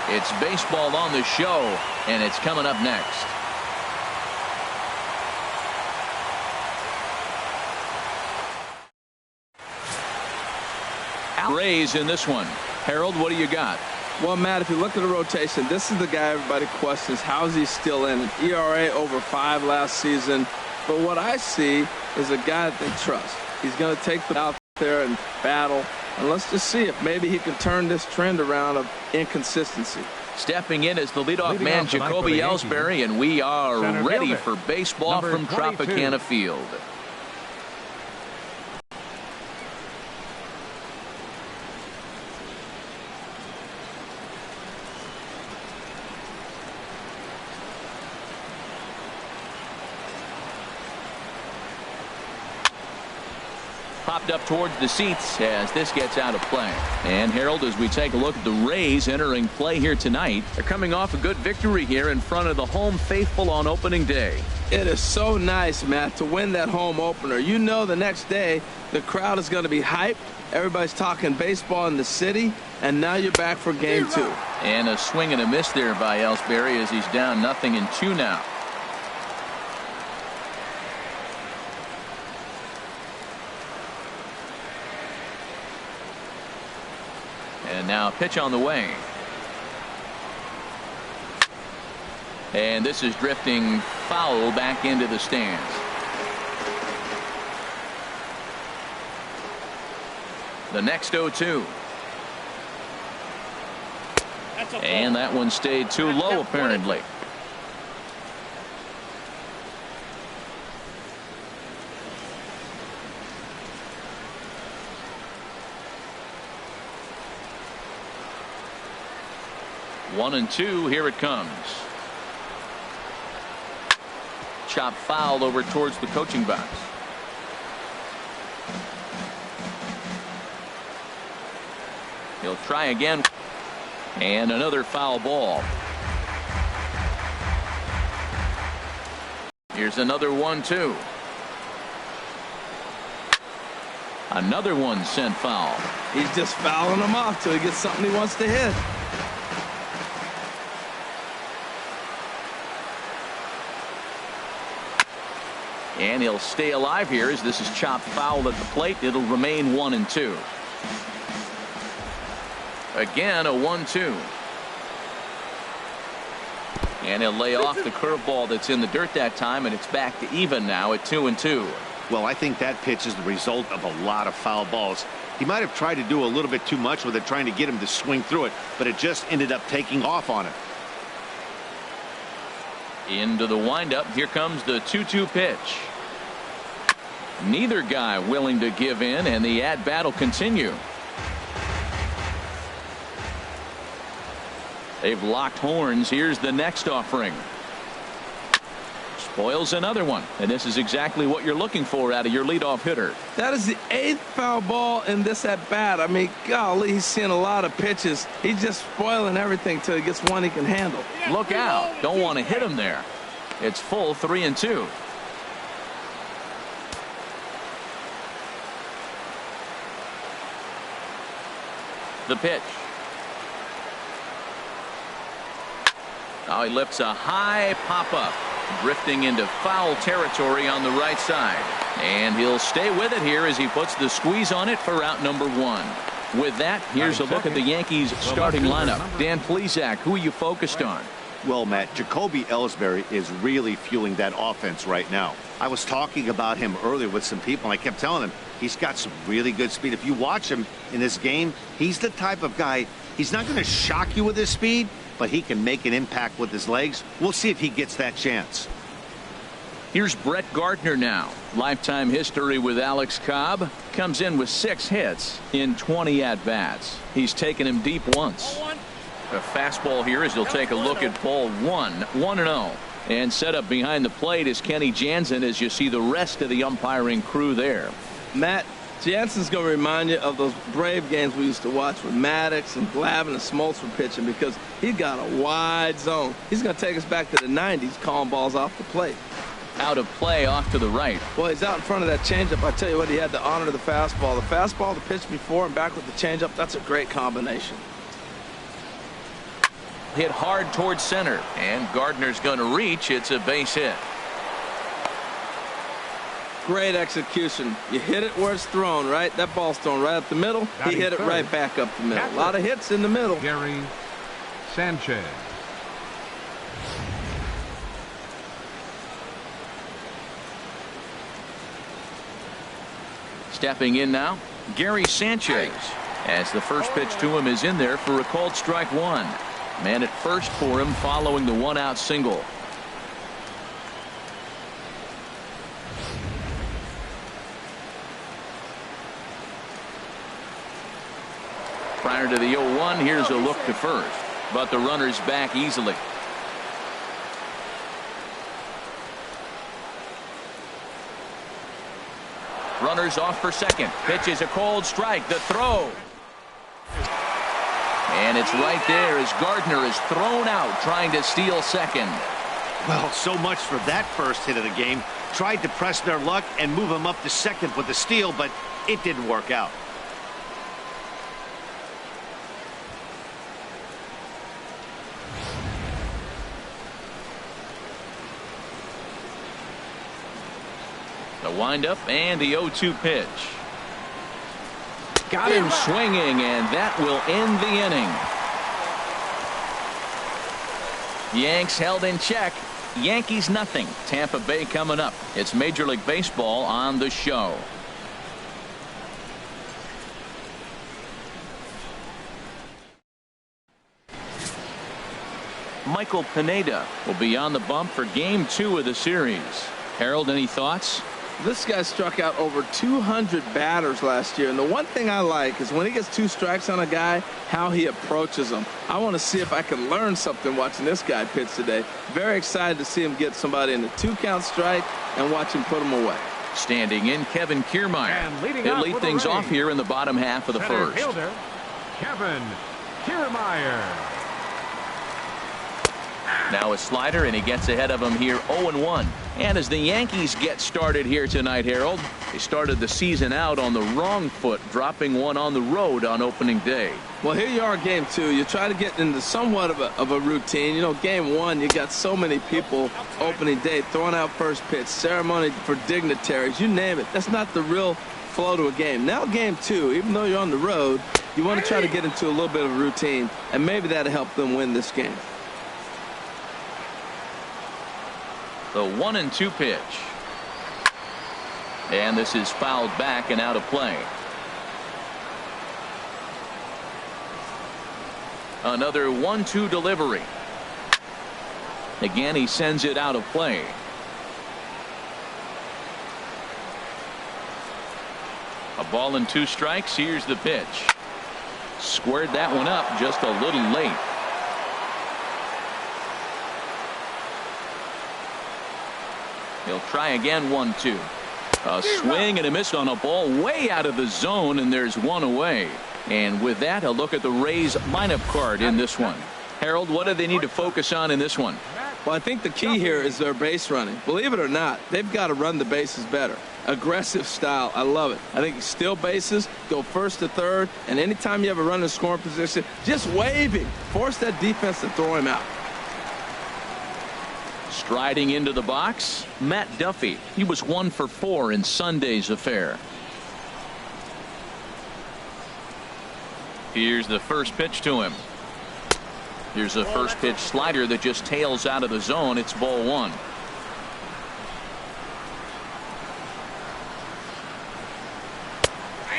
It's baseball on the show, and it's coming up next. Rays in this one. Harold, what do you got? Well, Matt, if you look at the rotation, this is the guy everybody questions. How is he still in? An ERA over 5 last season. But what I see is a guy that they trust. He's going to take them out there and battle. And let's just see if maybe he can turn this trend around of inconsistency. Stepping in as the leadoff man, Jacoby Ellsbury, and we are ready for baseball from Tropicana Field. Popped up towards the seats as this gets out of play. And Harold, as we take a look at the Rays entering play here tonight, they're coming off a good victory here in front of the home faithful on opening day. It is so nice, Matt, to win that home opener. You know the next day the crowd is going to be hyped. Everybody's talking baseball in the city, and now you're back for game 2. And a swing and a miss there by Ellsbury as he's down 0-2 now. And now pitch on the way. And this is drifting foul back into the stands. The next 0-2. And that one stayed too low apparently. One and two, here it comes. Chop foul over towards the coaching box. He'll try again. And another foul ball. Here's another 1-2. Another one sent foul. He's just fouling them off till he gets something he wants to hit. And he'll stay alive here as this is chopped foul at the plate. It'll remain 1-2. Again, a 1-2. And he'll lay off the curveball that's in the dirt that time, and it's back to even now at 2-2. Well, I think that pitch is the result of a lot of foul balls. He might have tried to do a little bit too much with it, trying to get him to swing through it, but it just ended up taking off on him. Into the windup. Here comes the 2-2 pitch. Neither guy willing to give in, and the at-bat will continue. They've locked horns. Here's the next offering. Spoils another one, and this is exactly what you're looking for out of your leadoff hitter. That is the 8th foul ball in this at-bat. I mean, golly, he's seeing a lot of pitches. He's just spoiling everything till he gets one he can handle. Look out. Don't want to hit him there. It's full 3-2. The pitch. Now he lifts a high pop-up, drifting into foul territory on the right side. And he'll stay with it here as he puts the squeeze on it for out number 1. With that, here's a look at the Yankees starting lineup. Dan Plesac, who are you focused on? Well, Matt, Jacoby Ellsbury is really fueling that offense right now. I was talking about him earlier with some people, and I kept telling him he's got some really good speed. If you watch him in this game, he's the type of guy, he's not going to shock you with his speed, but he can make an impact with his legs. We'll see if he gets that chance. Here's Brett Gardner now. Lifetime history with Alex Cobb. Comes in with 6 hits in 20 at-bats. He's taken him deep once. A fastball here as he'll take a look at ball 1. 1-0. And set up behind the plate is Kenny Jansen as you see the rest of the umpiring crew there. Matt, Jansen's going to remind you of those Brave games we used to watch with Maddox and Glavine and Smoltz were pitching, because he's got a wide zone. He's going to take us back to the 90s calling balls off the plate. Out of play off to the right. Well, he's out in front of that changeup. I tell you what, he had to honor the fastball. The fastball, the pitch before and back with the changeup, that's a great combination. hit hard towards center, and Gardner's going to reach. It's a base hit. Great execution. You hit it where it's thrown, right? That ball's thrown right up the middle. He hit it right back up the middle. A lot of hits in the middle. Gary Sanchez. Stepping in now, Gary Sanchez, as the first pitch to him is in there for a called strike one. Man at first for him following the one-out single. Prior to the 0-1, here's a look to first, but the runner's back easily. Runners off for second. Pitch is a cold strike. The throw. And it's right there as Gardner is thrown out trying to steal second. Well, so much for that first hit of the game. Tried to press their luck and move him up to second with the steal, but it didn't work out. The windup and the 0-2 pitch. Got him swinging, and that will end the inning. Yanks held in check. Yankees nothing. Tampa Bay coming up. It's Major League Baseball on the show. Michael Pineda will be on the bump for game 2 of the series. Harold, any thoughts? This guy struck out over 200 batters last year, and the one thing I like is when he gets 2 strikes on a guy, how he approaches them. I want to see if I can learn something watching this guy pitch today. Very excited to see him get somebody in the 2-count strike and watch him put them away. Standing in, Kevin Kiermaier. He'll lead things off here in the bottom half of the first. Fielder, Kevin Kiermaier. Now a slider, and he gets ahead of him here 0-1. And as the Yankees get started here tonight, Harold, they started the season out on the wrong foot, dropping one on the road on opening day. Well, here you are, game 2. You try to get into somewhat of a routine. You know, game 1, you got so many people opening day throwing out first pitch, ceremony for dignitaries, you name it. That's not the real flow to a game. Now game 2, even though you're on the road, you want to try to get into a little bit of a routine, and maybe that'll help them win this game. The 1-2 pitch. And this is fouled back and out of play. Another 1-2 delivery. Again, he sends it out of play. A ball and 2 strikes. Here's the pitch. Squared that one up just a little late. He'll try again. 1-2. A swing and a miss on a ball way out of the zone, and there's one away. And with that, a look at the Rays lineup card in this one. Harold, what do they need to focus on in this one? Well, I think the key here is their base running. Believe it or not, they've got to run the bases better. Aggressive style. I love it. I think you steal bases, go first to third, and anytime you have a runner in scoring position, just wave him. Force that defense to throw him out. Striding into the box, Matt Duffy. He was 1 for 4 in Sunday's affair. Here's the first pitch to him. Here's a first pitch slider that just tails out of the zone. It's ball 1.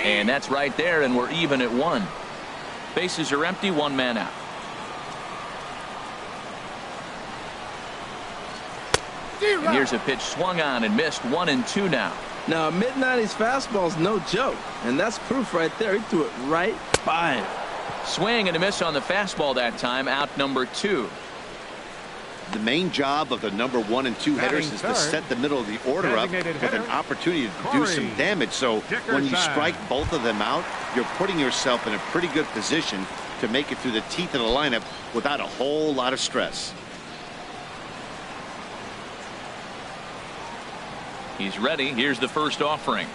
And that's right there, and we're even at 1. Bases are empty, 1 man out. And here's a pitch swung on and missed. 1-2 now. Now, a mid-90s fastball is no joke, and that's proof right there. He threw it right by him. Swing and a miss on the fastball that time. Out number 2. The main job of the number 1 and 2 hitters is to set the middle of the order up with an opportunity to do some damage. So when you strike both of them out, you're putting yourself in a pretty good position to make it through the teeth of the lineup without a whole lot of stress. He's ready. Here's the first offering.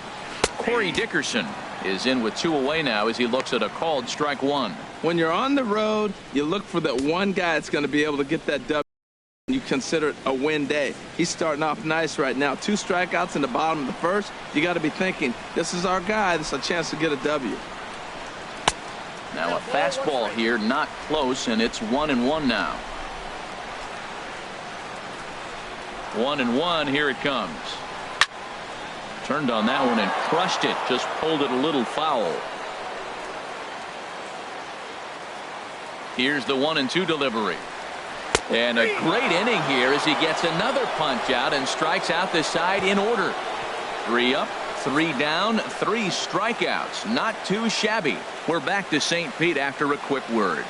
Corey Dickerson. is in with 2 away now as he looks at a called strike 1. When you're on the road, you look for that one guy that's going to be able to get that W. You consider it a win day. He's starting off nice right now. 2 strikeouts in the bottom of the first. You got to be thinking, this is our guy. This is a chance to get a W. Now a fastball here, not close, and it's 1-1 now. 1-1. Here it comes. Turned on that one and crushed it. Just pulled it a little foul. Here's the 1-2 delivery. And a great inning here as he gets another punch out and strikes out the side in order. 3 up, 3 down, 3 strikeouts. Not too shabby. We're back to St. Pete after a quick word.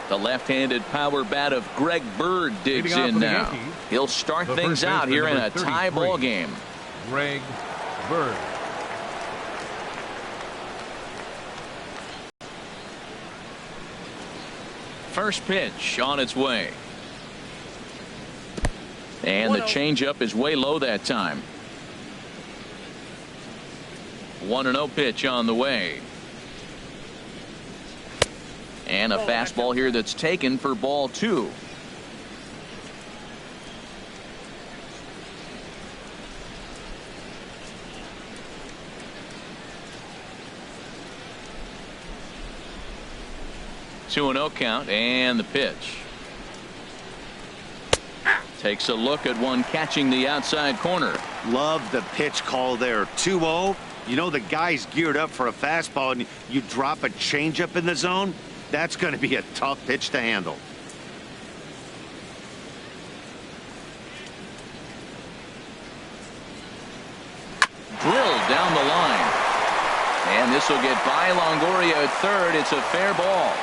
The left-handed power bat of Greg Bird digs in now. Yankees, He'll start things out here in a tie ball game. Greg Bird. First pitch on its way. And the changeup is way low that time. 1-0 pitch on the way. And a fastball here that's taken for ball 2. Two and 0 count, and the pitch. Takes a look at one catching the outside corner. Love the pitch call there. 2-0. You know the guy's geared up for a fastball, and you drop a changeup in the zone. That's going to be a tough pitch to handle. Drilled down the line. And this will get by Longoria at third. It's a fair ball.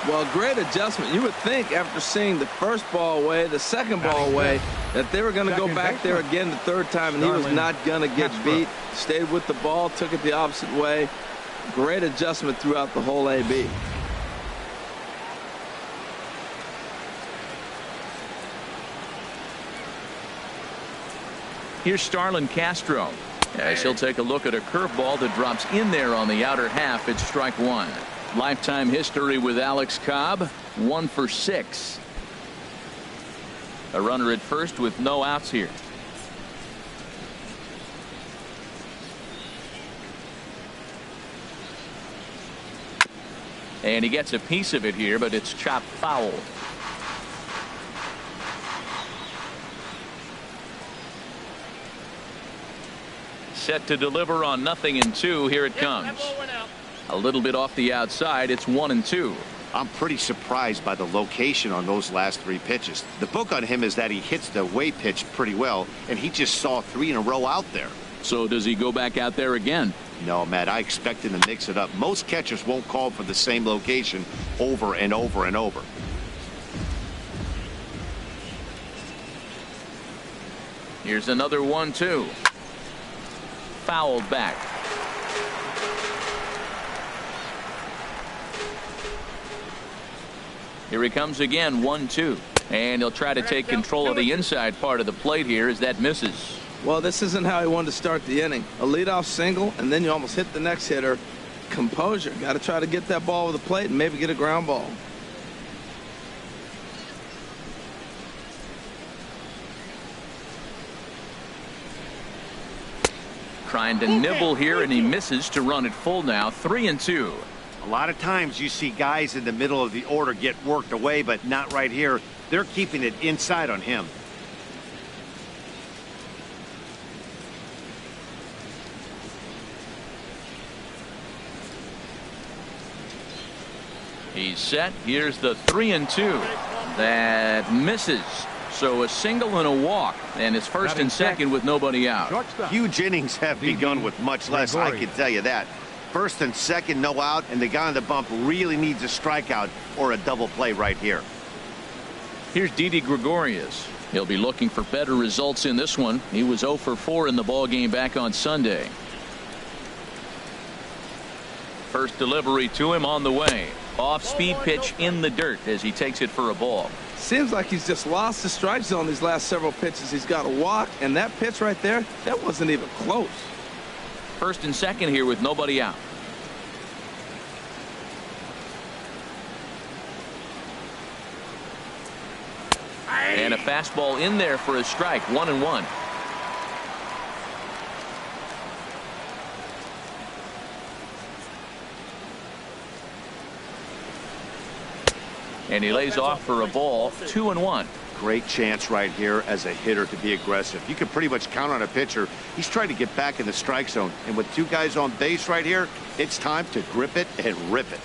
Well, great adjustment. You would think after seeing the first ball away, the second ball away, that they were going to go back there again the third time, and he was not going to get beat. Stayed with the ball, took it the opposite way. Great adjustment throughout the whole AB. Here's Starlin Castro. As he'll take a look at a curveball that drops in there on the outer half. It's strike 1. Lifetime history with Alex Cobb, 1 for 6. A runner at first with no outs here. And he gets a piece of it here, but it's chopped foul. Set to deliver on 0-2. Here it comes. A little bit off the outside. It's 1-2. I'm pretty surprised by the location on those last 3 pitches. The book on him is that he hits the away pitch pretty well, and he just saw 3 in a row out there. So does he go back out there again? No, Matt, I expect him to mix it up. Most catchers won't call for the same location over and over and over. Here's another 1-2. Fouled back. Here he comes again, 1-2. And he'll try to take control of the inside part of the plate here as that misses. Well, this isn't how he wanted to start the inning. A leadoff single, and then you almost hit the next hitter. Composure. Got to try to get that ball with the plate and maybe get a ground ball. Trying to nibble here, and he misses to run it full now. 3-2. A lot of times you see guys in the middle of the order get worked away, but not right here. They're keeping it inside on him. He's set. Here's the 3-2. That misses. So a single and a walk, and it's first and second with nobody out. Huge innings have begun with much less, I can tell you that. First and second, no out, and the guy on the bump really needs a strikeout or a double play right here. Here's Didi Gregorius. He'll be looking for better results in this one. He was 0 for 4 in the ball game back on Sunday. First delivery to him on the way. Off-speed pitch in the dirt as he takes it for a ball. Seems like he's just lost the strike zone these last several pitches. He's got a walk, and that pitch right there, that wasn't even close. First and second here with nobody out. And a fastball in there for a strike. 1-1. And he lays off for a ball. 2-1. Great chance right here as a hitter to be aggressive. You can pretty much count on a pitcher. He's trying to get back in the strike zone. And with two guys on base right here, it's time to grip it and rip it.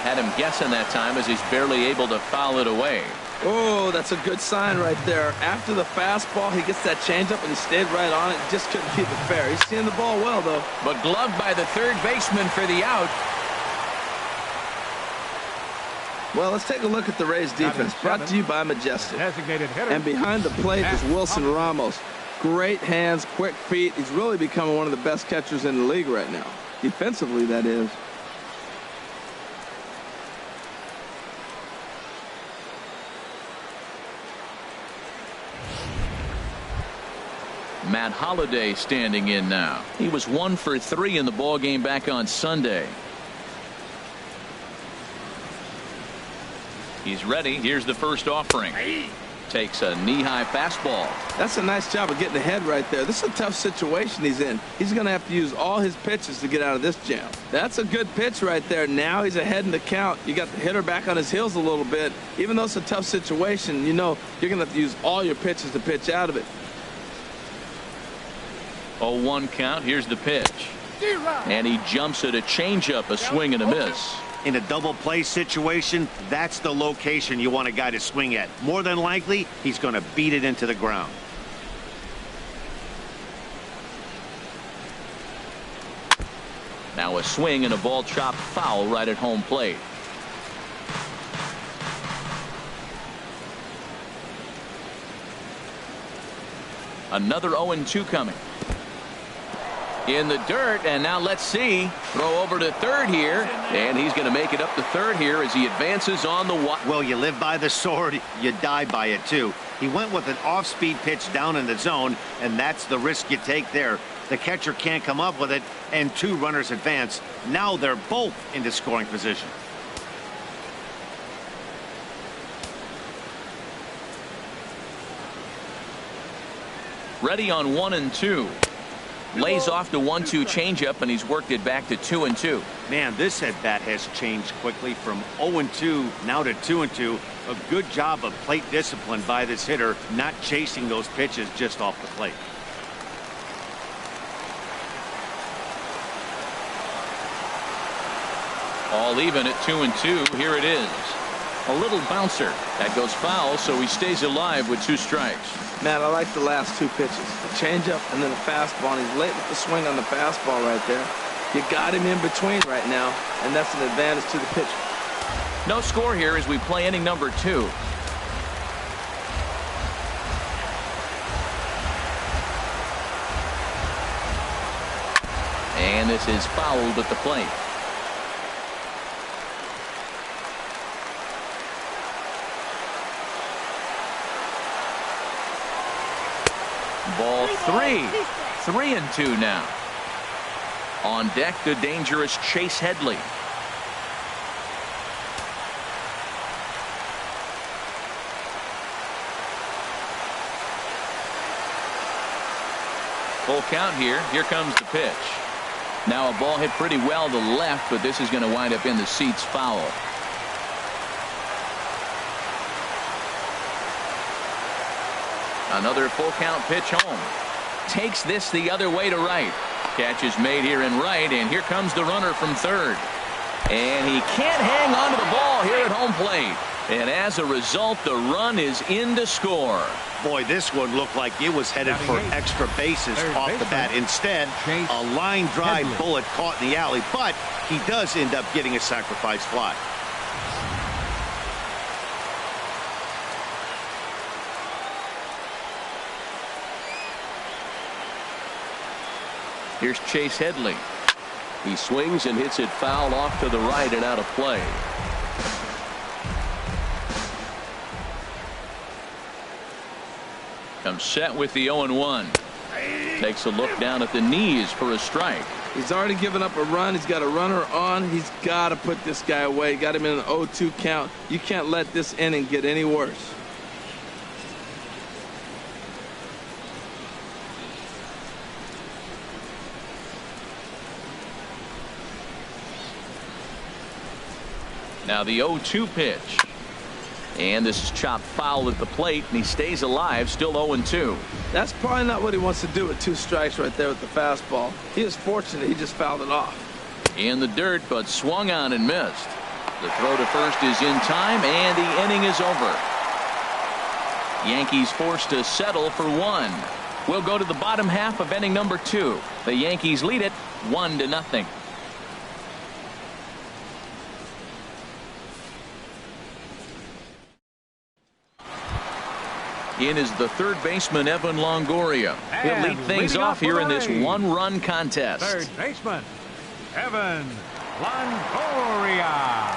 Had him guessing that time as he's barely able to foul it away. Oh, that's a good sign right there. After the fastball, he gets that changeup, and he stayed right on it. Just couldn't keep it fair. He's seeing the ball well, though. But gloved by the third baseman for the out. Well, let's take a look at the Rays defense, brought to you by Majestic. Designated hitter. And behind the plate is Wilson Ramos. Great hands, quick feet. He's really becoming one of the best catchers in the league right now. Defensively, that is. Matt Holliday standing in now. He was 1 for 3 in the ball game back on Sunday. He's ready. Here's the first offering. Takes a knee-high fastball. That's a nice job of getting ahead right there. This is a tough situation he's in. He's going to have to use all his pitches to get out of this jam. That's a good pitch right there. Now he's ahead in the count. You got the hitter back on his heels a little bit. Even though it's a tough situation, you know you're going to have to use all your pitches to pitch out of it. 0-1 count. Here's the pitch. And he jumps at a changeup, a swing and a miss. In a double play situation, that's the location you want a guy to swing at. More than likely, he's going to beat it into the ground. Now a swing and a ball chopped foul right at home plate. Another 0-2 coming. In the dirt, and now let's see. Throw over to third here, and he's going to make it up to third here as he advances on the wide. Well, you live by the sword, you die by it too. He went with an off-speed pitch down in the zone, and that's the risk you take there. The catcher can't come up with it, and two runners advance. Now they're both into scoring position. Ready on 1-2. Lays off the 1-2 changeup, and he's worked it back to 2-2. Man, this at bat has changed quickly from 0-2 now to 2-2. A good job of plate discipline by this hitter, not chasing those pitches just off the plate. All even at 2-2. Here it is. A little bouncer. That goes foul, so he stays alive with 2 strikes. Man, I like the last 2 pitches. The changeup and then the fastball. And he's late with the swing on the fastball right there. You got him in between right now, and that's an advantage to the pitcher. No score here as we play inning number 2. And this is fouled at the plate. Ball 3. 3-2 now. On deck, the dangerous Chase Headley. Full count here. Here comes the pitch. Now a ball hit pretty well to the left, but this is going to wind up in the seats foul. Another full count pitch home. Takes this the other way to right. Catch is made here in right, and here comes the runner from third. And he can't hang on to the ball here at home plate. And as a result, the run is in to score. Boy, this one looked like it was headed for extra bases off the bat. Instead, a line drive bullet caught in the alley, but he does end up getting a sacrifice fly. Here's Chase Headley. He swings and hits it foul off to the right and out of play. Comes set with the 0-1. Takes a look down at the knees for a strike. He's already given up a run. He's got a runner on. He's got to put this guy away. Got him in an 0-2 count. You can't let this inning get any worse. Now the 0-2 pitch. And this is chopped foul at the plate, and he stays alive, still 0-2. That's probably not what he wants to do with 2 strikes right there with the fastball. He is fortunate he just fouled it off. In the dirt, but swung on and missed. The throw to first is in time, and the inning is over. Yankees forced to settle for 1. We'll go to the bottom half of inning number 2. The Yankees lead it 1-0. In is the third baseman, Evan Longoria. He'll lead things off here in this 1-run contest. Third baseman, Evan Longoria.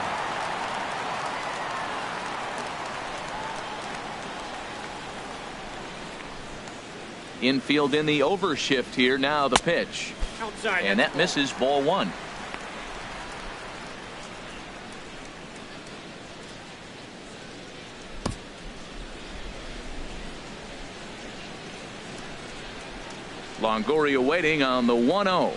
Infield in the overshift here. Now the pitch. Outside. And that misses, ball 1. Longoria waiting on the 1-0.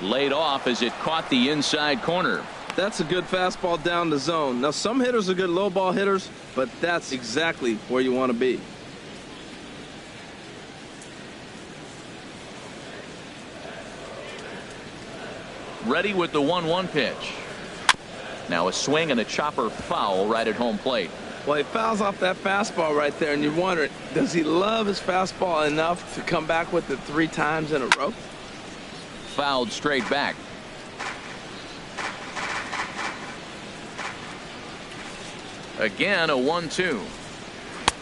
Laid off as it caught the inside corner. That's a good fastball down the zone. Now some hitters are good low ball hitters, but that's exactly where you want to be. Ready with the 1-1 pitch. Now a swing and a chopper foul right at home plate. Well, he fouls off that fastball right there, and you wonder, does he love his fastball enough to come back with it 3 times in a row? Fouled straight back. Again, a 1-2.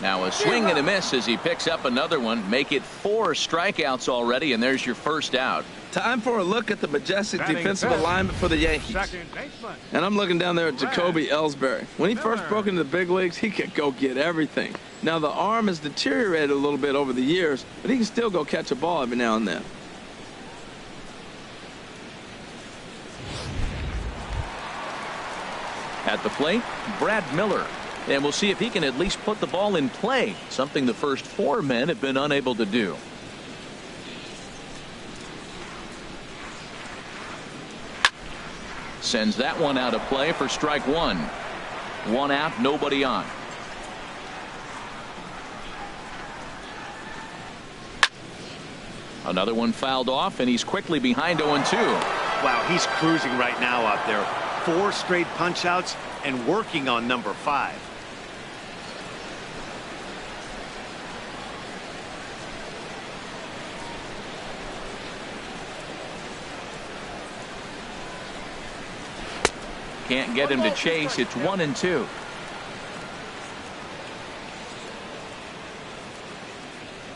Now a swing and a miss as he picks up another one. Make it 4 strikeouts already, and there's your first out. Time for a look at the majestic defensive alignment for the Yankees. And I'm looking down there at Jacoby Ellsbury. When he first broke into the big leagues, he could go get everything. Now the arm has deteriorated a little bit over the years, but he can still go catch a ball every now and then. At the plate, Brad Miller. And we'll see if he can at least put the ball in play, something the first 4 men have been unable to do. Sends that one out of play for strike 1. 1 out, nobody on. Another one fouled off, and he's quickly behind 0-2. Wow, he's cruising right now out there. 4 straight punch outs and working on number 5. Can't get him to chase. It's 1-2.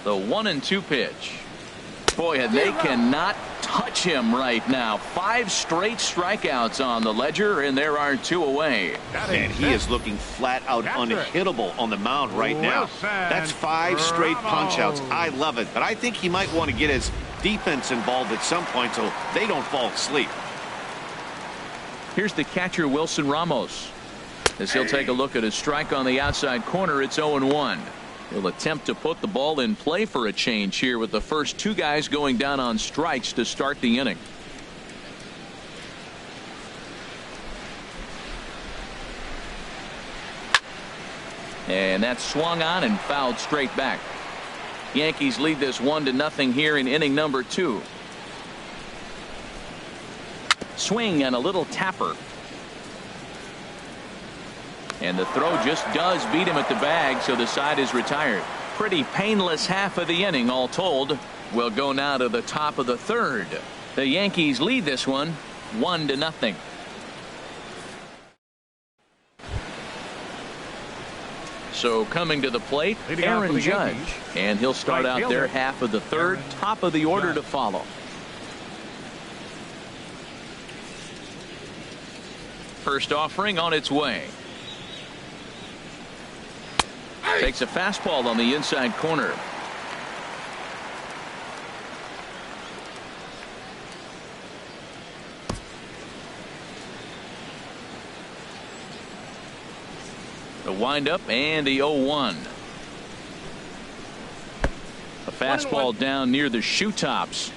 The 1-2 pitch. Boy, and they cannot touch him right now. 5 straight strikeouts on the ledger, and there are 2 away. And he is looking flat out unhittable on the mound right now. That's 5 straight punch outs. I love it, but I think he might want to get his defense involved at some point so they don't fall asleep. Here's the catcher, Wilson Ramos. As he'll take a look at a strike on the outside corner, it's 0-1. He'll attempt to put the ball in play for a change here with the first 2 guys going down on strikes to start the inning. And that's swung on and fouled straight back. Yankees lead this 1-0 here in inning number 2. Swing and a little tapper. And the throw just does beat him at the bag, so the side is retired. Pretty painless half of the inning all told. We'll go now to the top of the 3rd. The Yankees lead this one 1-0. So coming to the plate, Aaron Judge. And he'll start out there half of the 3rd, top of the order to follow. First offering on its way. Takes a fastball on the inside corner. The windup and the 0-1. A fastball down near the shoe tops.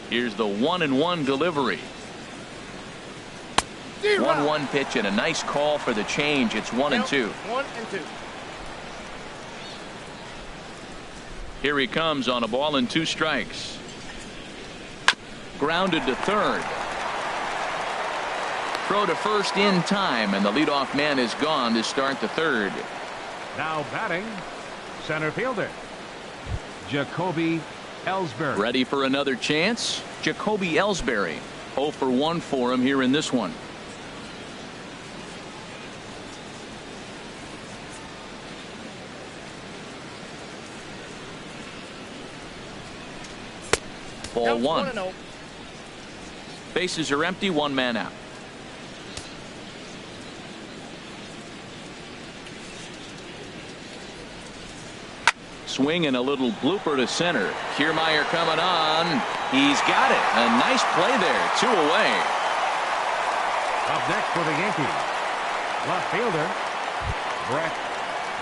Here's the 1-1 delivery. 1-1 pitch and a nice call for the change. It's 1-2. 1-2. Here he comes on a ball and 2 strikes. Grounded to third. Throw to first in time, and the leadoff man is gone to start the third. Now batting, center fielder, Jacoby Ellsbury. Ready for another chance? Jacoby Ellsbury. 0 for 1 for him here in this one. Ball 1. Bases are empty, 1 man out. Swing and a little blooper to center. Kiermaier coming on. He's got it. A nice play there. 2 away. Up next for the Yankees, left fielder, Brett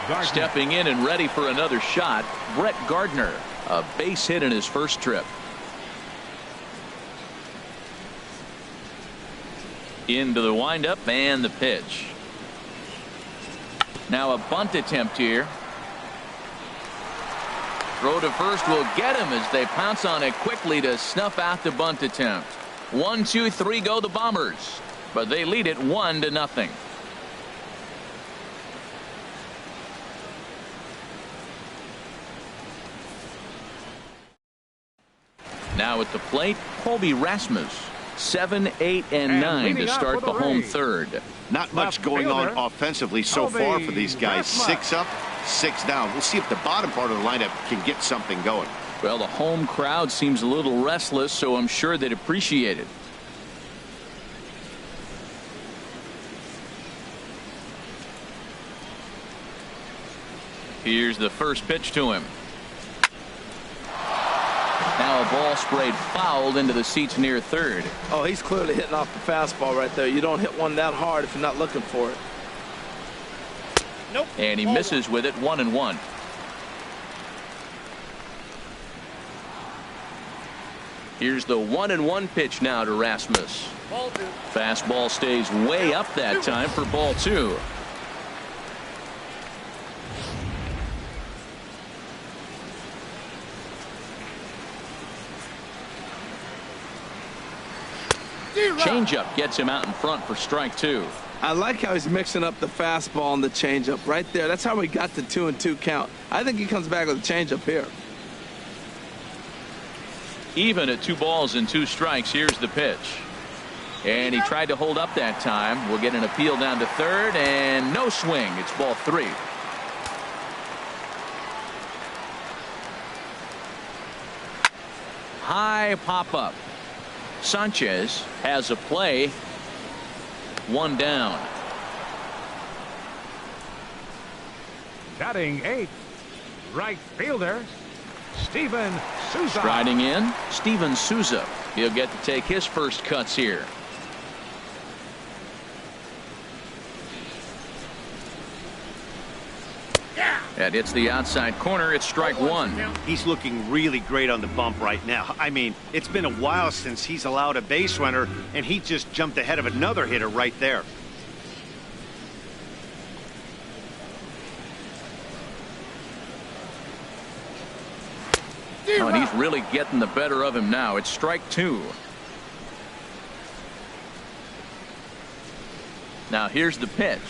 Gardner. Stepping in and ready for another shot, Brett Gardner. A base hit in his first trip. Into the windup and the pitch. Now a bunt attempt here. Throw to first will get him as they pounce on it quickly to snuff out the bunt attempt. 1, 2, 3 go the Bombers, but they lead it 1-0. Now at the plate, Colby Rasmus. 7, 8, and 9 to start the home third. Not much going on offensively so far for these guys. 6 up, 6 down. We'll see if the bottom part of the lineup can get something going. Well, the home crowd seems a little restless, so I'm sure they'd appreciate it. Here's the first pitch to him. Now a ball sprayed fouled into the seats near third. Oh, he's clearly hitting off the fastball right there. You don't hit one that hard if you're not looking for it. Nope. And he misses with it. 1-1. Here's the 1-1 pitch now to Rasmus. Ball 2. Fastball stays way up that time for ball 2. Changeup gets him out in front for strike 2. I like how he's mixing up the fastball and the changeup right there. That's how we got the 2-2 count. I think he comes back with a changeup here. Even at 2 balls and 2 strikes. Here's the pitch. And he tried to hold up that time. We'll get an appeal down to third and no swing. It's ball 3. High pop up. Sanchez has a play. 1 down. Batting 8th, right fielder, Steven Souza. Striding in, Steven Souza. He'll get to take his first cuts here. That hits the outside corner. It's strike 1. He's looking really great on the bump right now. I mean, it's been a while since he's allowed a base runner, and he just jumped ahead of another hitter right there. Oh, and he's really getting the better of him now. It's strike 2. Now here's the pitch.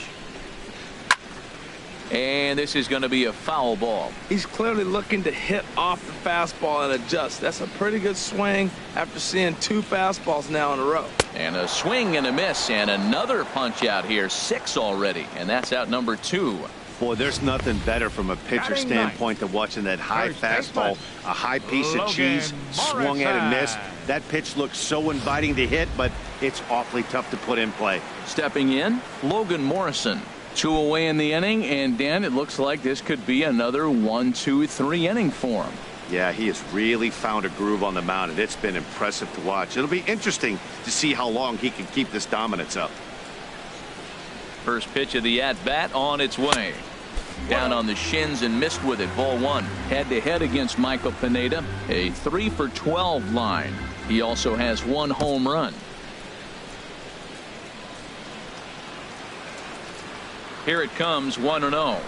And this is going to be a foul ball. He's clearly looking to hit off the fastball and adjust. That's a pretty good swing after seeing 2 fastballs now in a row. And a swing and a miss and another punch out here. 6 already. And that's out number 2. Boy, there's nothing better from a pitcher Batting standpoint than watching that high First fastball, baseman, a high piece of Logan cheese, swung at and missed. Morrison. That pitch looks so inviting to hit, but it's awfully tough to put in play. Stepping in, Logan Morrison. 2 away in the inning, and Dan, it looks like this could be another 1-2-3 inning for him. Yeah, he has really found a groove on the mound, and it's been impressive to watch. It'll be interesting to see how long he can keep this dominance up. First pitch of the at-bat on its way. Down on the shins and missed with it. Ball 1. Head-to-head against Michael Pineda. A 3 for 12 line. He also has 1 home run. Here it comes, 1-0.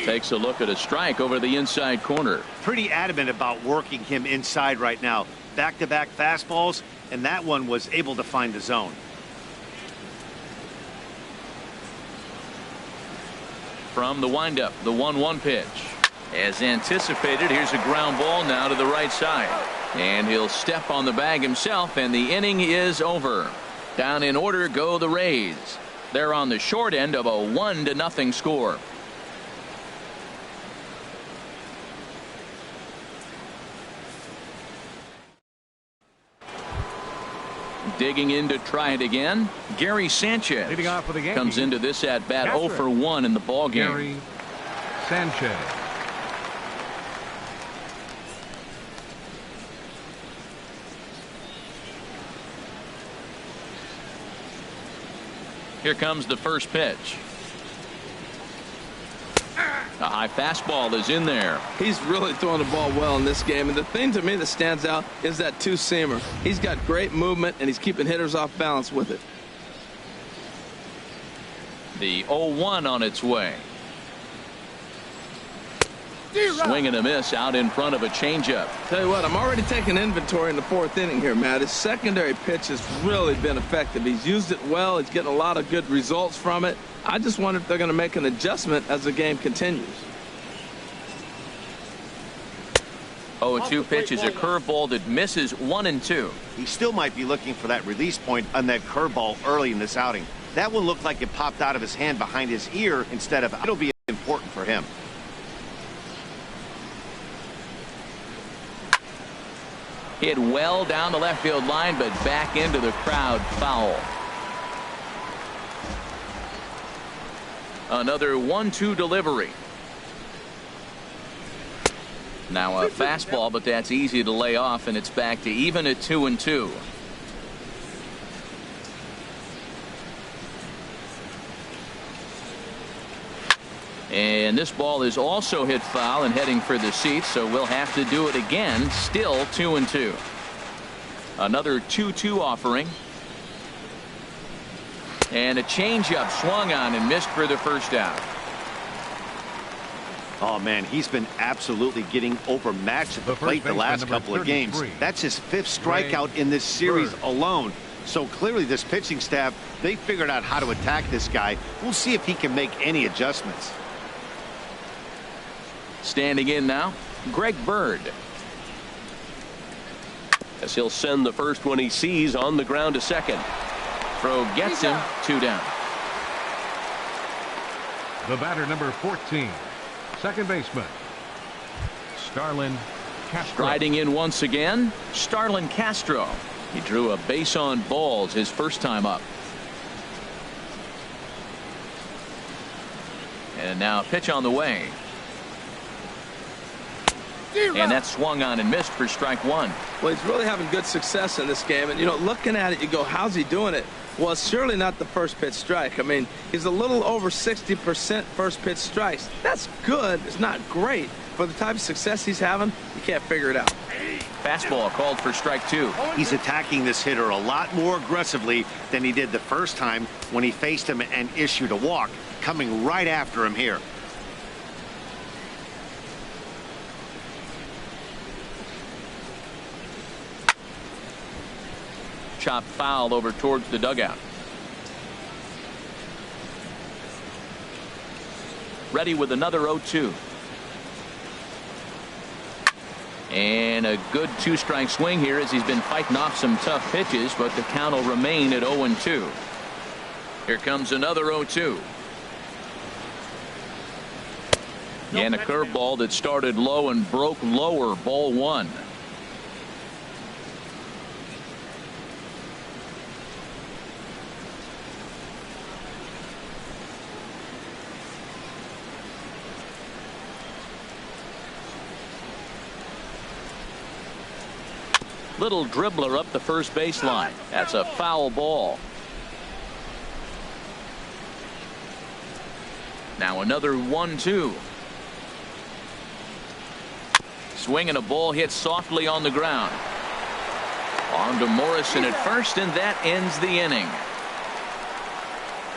Takes a look at a strike over the inside corner. Pretty adamant about working him inside right now. Back-to-back fastballs, and that one was able to find the zone. From the windup, the 1-1 pitch. As anticipated, here's a ground ball now to the right side. And he'll step on the bag himself, and the inning is over. Down in order go the Rays. They're on the short end of a 1-0 score. Digging in to try it again, Gary Sanchez Leading off for the Yankees, comes into this at bat catcher, 0 for 1 in the ball game. Gary Sanchez. Here comes the first pitch. A high fastball is in there. He's really throwing the ball well in this game, and the thing to me that stands out is that two-seamer. He's got great movement, and he's keeping hitters off balance with it. The 0-1 on its way. Swing and a miss out in front of a changeup. Tell you what, I'm already taking inventory in the 4th inning here, Matt. His secondary pitch has really been effective. He's used it well. He's getting a lot of good results from it. I just wonder if they're going to make an adjustment as the game continues. 0-2 pitch is a curveball that misses 1-2. He still might be looking for that release point on that curveball early in this outing. That one looked like it popped out of his hand behind his ear instead of. It'll be important for him. Hit well down the left field line, but back into the crowd, foul. Another 1-2 delivery. Now a fastball, but that's easy to lay off, and it's back to even at 2-2. And this ball is also hit foul and heading for the seats, so we'll have to do it again. Still 2-2. Another 2-2 offering. And a changeup swung on and missed for the first out. Oh, man, he's been absolutely getting overmatched at the plate the last couple of games. That's his 5th strikeout in this series alone. So clearly this pitching staff, they figured out how to attack this guy. We'll see if he can make any adjustments. Standing in now, Greg Bird. As he'll send the first one he sees on the ground to second. Throw gets him, 2 down. The batter, number 14, second baseman, Starlin Castro. Striding in once again, Starlin Castro. He drew a base on balls his first time up. And now a pitch on the way. And that swung on and missed for strike 1. Well, he's really having good success in this game. And, you know, looking at it, you go, how's he doing it? Well, it's surely not the first pitch strike. I mean, he's a little over 60% first pitch strikes. That's good. It's not great. For the type of success he's having, you can't figure it out. Fastball called for strike 2. He's attacking this hitter a lot more aggressively than he did the first time when he faced him and issued a walk. Coming right after him here. Chopped foul over towards the dugout. Ready with another 0-2. And a good 2-strike swing here as he's been fighting off some tough pitches, but the count will remain at 0-2. Here comes another 0-2. And a curveball that started low and broke lower. Ball one. Little dribbler up the first baseline. That's a foul ball. Now another 1-2. Swinging a ball hit softly on the ground. On to Morrison at first, and that ends the inning.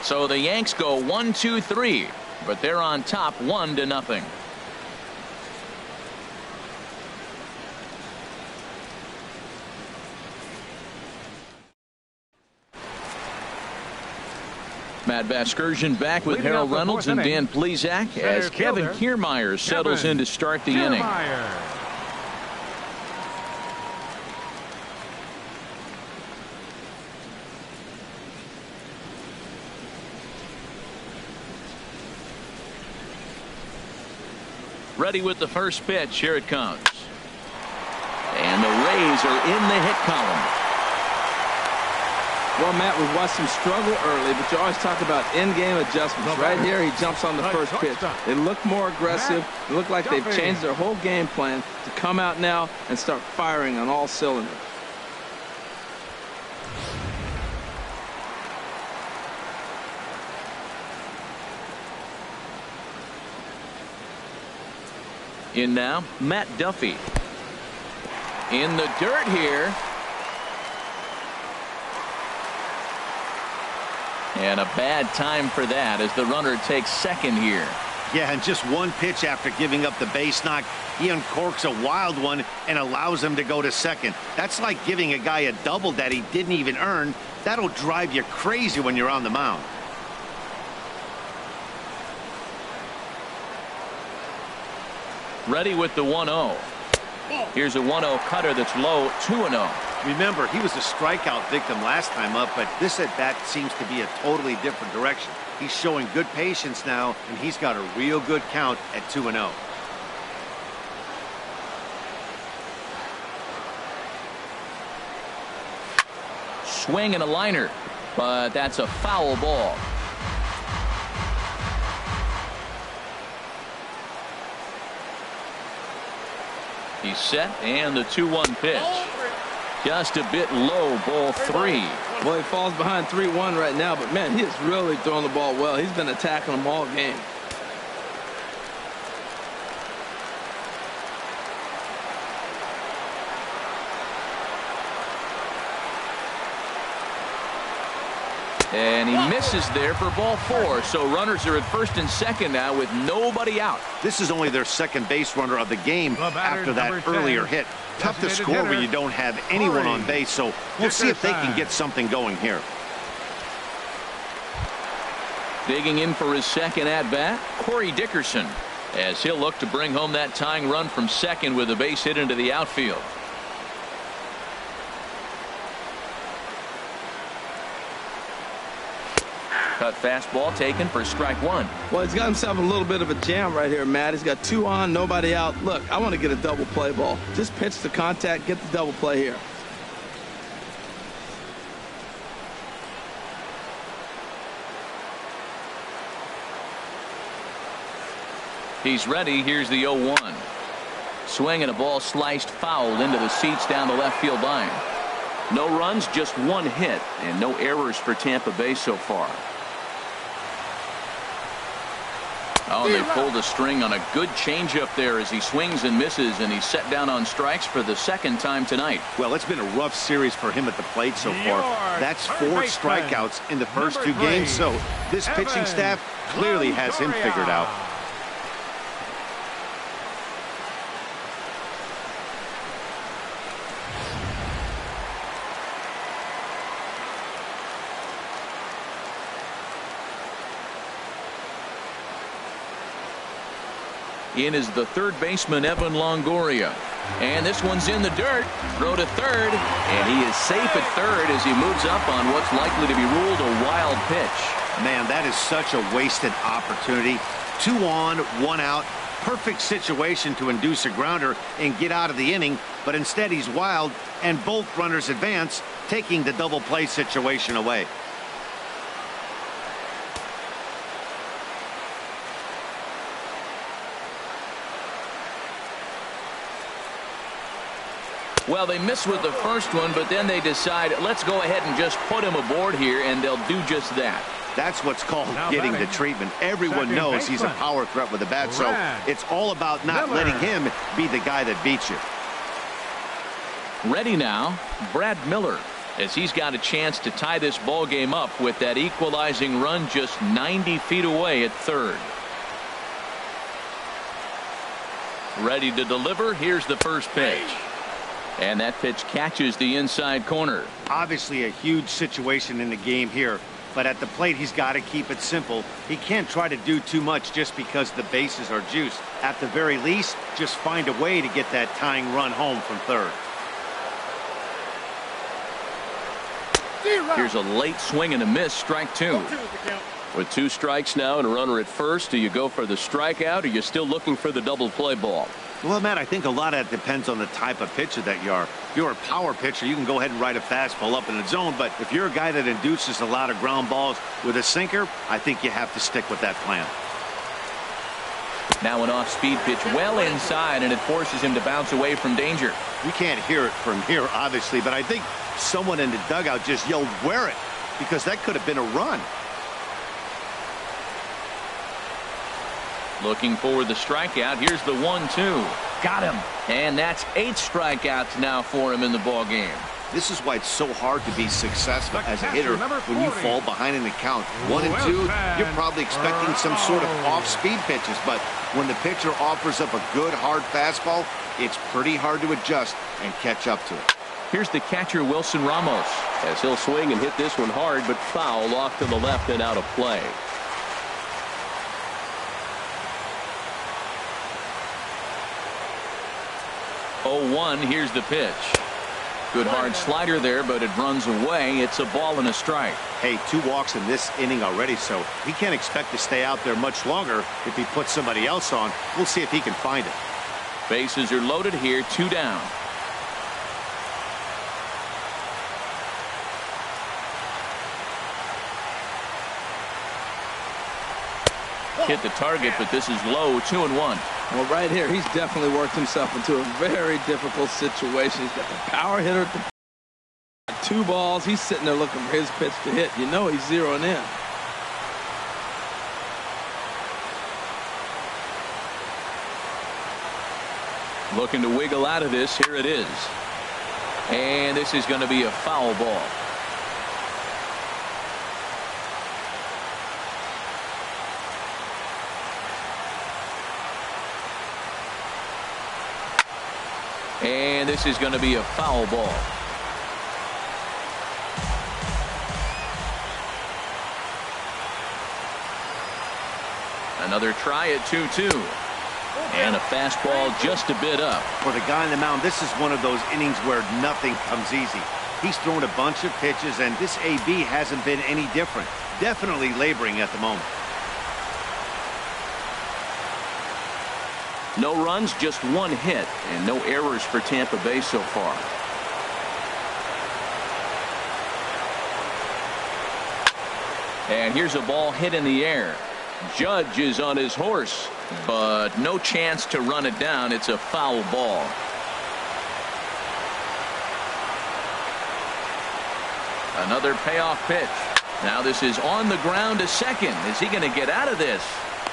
So the Yanks go 1-2-3, but they're on top 1-0. Matt Vasgersian back with Harold Reynolds and Dan Plesac as Kevin Kiermaier settles in to start the inning. Ready with the first pitch. Here it comes. And the Rays are in the hit column. Well, Matt, we've watched him struggle early, but you always talk about in-game adjustments. Right here, he jumps on the first pitch. They look more aggressive. They look like they've changed their whole game plan to come out now and start firing on all cylinders. In now, Matt Duffy. In the dirt here. And a bad time for that as the runner takes second here. Yeah, and just one pitch after giving up the base knock, he uncorks a wild one and allows him to go to second. That's like giving a guy a double that he didn't even earn. That'll drive you crazy when you're on the mound. Ready with the 1-0. Here's a 1-0 cutter that's low. 2-0. Remember, he was a strikeout victim last time up, but this at bat seems to be a totally different direction. He's showing good patience now, and he's got a real good count at 2-0. Swing and a liner, but that's a foul ball. He's set, and the 2-1 pitch. Just a bit low, ball 3. Well, he falls behind 3-1 right now, but man, he is really throwing the ball well. He's been attacking them all game. And he misses there for ball 4. So runners are at first and second now with nobody out. This is only their second base runner of the game after that earlier hit. Tough to score when you don't have anyone on base, so we'll see if they can get something going here. Digging in for his second at-bat, Corey Dickerson, as he'll look to bring home that tying run from second with a base hit into the outfield. Cut fastball taken for strike 1. Well, he's got himself a little bit of a jam right here, Matt. He's got 2 on, nobody out. Look, I want to get a double play ball. Just pitch the contact, get the double play here. He's ready. Here's the 0-1. Swing and a ball sliced foul into the seats down the left field line. No runs, just 1 hit, and no errors for Tampa Bay so far. Oh, and they pulled a string on a good changeup there as he swings and misses, and he's set down on strikes for the second time tonight. Well, it's been a rough series for him at the plate so far. That's 4 strikeouts in the first 2 games, so this pitching staff clearly has him figured out. In is the third baseman, Evan Longoria. And this one's in the dirt. Throw to third. And he is safe at third as he moves up on what's likely to be ruled a wild pitch. Man, that is such a wasted opportunity. 2 on, 1 out. perfect situation to induce a grounder and get out of the inning, but instead he's wild, and both runners advance, taking the double play situation away. Well, they miss with the first one, but then they decide, let's go ahead and just put him aboard here, and they'll do just that. That's what's called getting the treatment. Everyone knows he's a power threat with the bat, so it's all about not letting him be the guy that beats you. Ready now, Brad Miller, as he's got a chance to tie this ball game up with that equalizing run just 90 feet away at third. Ready to deliver. Here's the first pitch. And that pitch catches the inside corner. Obviously a huge situation in the game here, but at the plate he's got to keep it simple. He can't try to do too much just because the bases are juiced. At the very least, just find a way to get that tying run home from third. Here's a late swing and a miss, strike two. With 2 strikes now and a runner at first, do you go for the strikeout, or are you still looking for the double play ball? Well, Matt, I think a lot of that depends on the type of pitcher that you are. If you're a power pitcher, you can go ahead and ride a fastball up in the zone, but if you're a guy that induces a lot of ground balls with a sinker, I think you have to stick with that plan. Now an off-speed pitch well inside, and it forces him to bounce away from danger. We can't hear it from here, obviously, but I think someone in the dugout just yelled, "Wear it," because that could have been a run. Looking for the strikeout. Here's the 1-2. Got him. And that's 8 strikeouts now for him in the ball game. This is why it's so hard to be successful as a hitter when you fall behind in the count. 1 and 2, you're probably expecting some sort of off-speed pitches, but when the pitcher offers up a good hard fastball, it's pretty hard to adjust and catch up to it. Here's the catcher, Wilson Ramos, as he'll swing and hit this one hard, but foul off to the left and out of play. 0-1. Here's the pitch. Good hard slider there, but it runs away. It's a ball and a strike. Hey, 2 walks in this inning already, so he can't expect to stay out there much longer if he puts somebody else on. We'll see if he can find it. Bases are loaded here, 2 down. Hit the target, but this is low. 2-1. Well, right here, he's definitely worked himself into a very difficult situation. He's got the power hitter at the 2 balls. He's sitting there looking for his pitch to hit. You know he's zeroing in. Looking to wiggle out of this. Here it is. And this is going to be a foul ball. And this is going to be a foul ball. Another try at 2-2. And a fastball just a bit up. For the guy on the mound, this is one of those innings where nothing comes easy. He's thrown a bunch of pitches, and this AB hasn't been any different. Definitely laboring at the moment. No runs, just 1 hit, and no errors for Tampa Bay so far. And here's a ball hit in the air. Judge is on his horse, but no chance to run it down. It's a foul ball. Another payoff pitch. Now this is on the ground to second. Is he going to get out of this?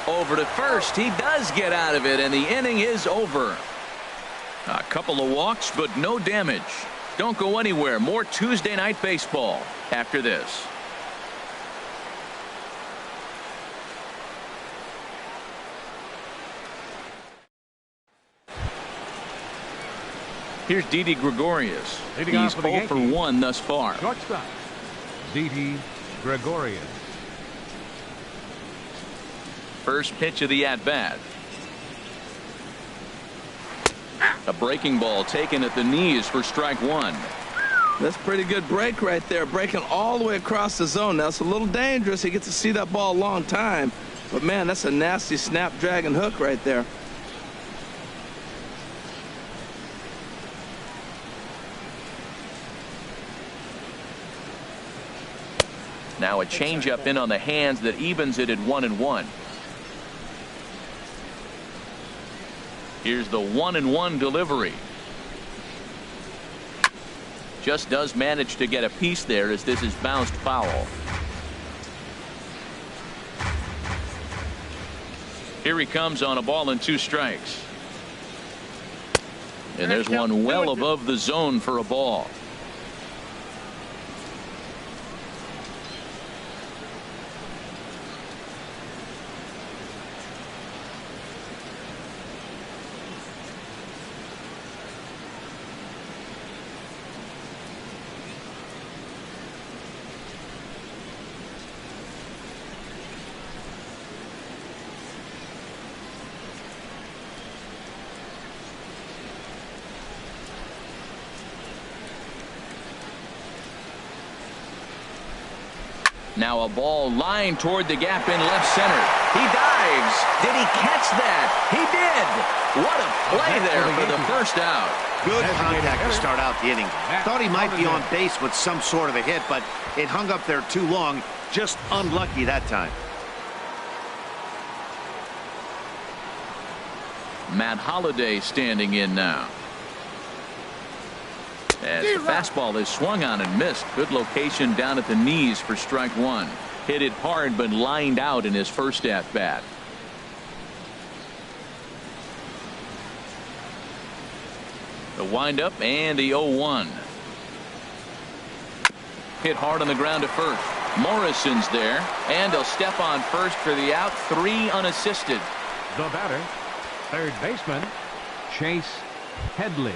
Over to first. He does get out of it, and the inning is over. A couple of walks, but no damage. Don't go anywhere. More Tuesday Night Baseball after this. Here's Didi Gregorius. He's 0 for 1 thus far. Shortstop, Didi Gregorius. First pitch of the at-bat. A breaking ball taken at the knees for strike 1. That's a pretty good break right there. Breaking all the way across the zone. Now, it's a little dangerous. He gets to see that ball a long time. But, man, that's a nasty snap-dragon hook right there. Now a changeup in on the hands that evens it at 1-1. Here's the 1-1 delivery. Just does manage to get a piece there as this is bounced foul. Here he comes on a ball and 2 strikes. And there's one well above the zone for a ball. Now a ball lined toward the gap in left center. He dives. Did he catch that? He did. What a play there for the first out. Good contact to start out the inning. Thought he might be on base with some sort of a hit, but it hung up there too long. Just unlucky that time. Matt Holliday standing in now. As the fastball is swung on and missed. Good location down at the knees for strike 1. Hit it hard but lined out in his first at bat. The windup and the 0-1. Hit hard on the ground to first. Morrison's there and he'll step on first for the out. 3 unassisted. The batter, third baseman, Chase Headley.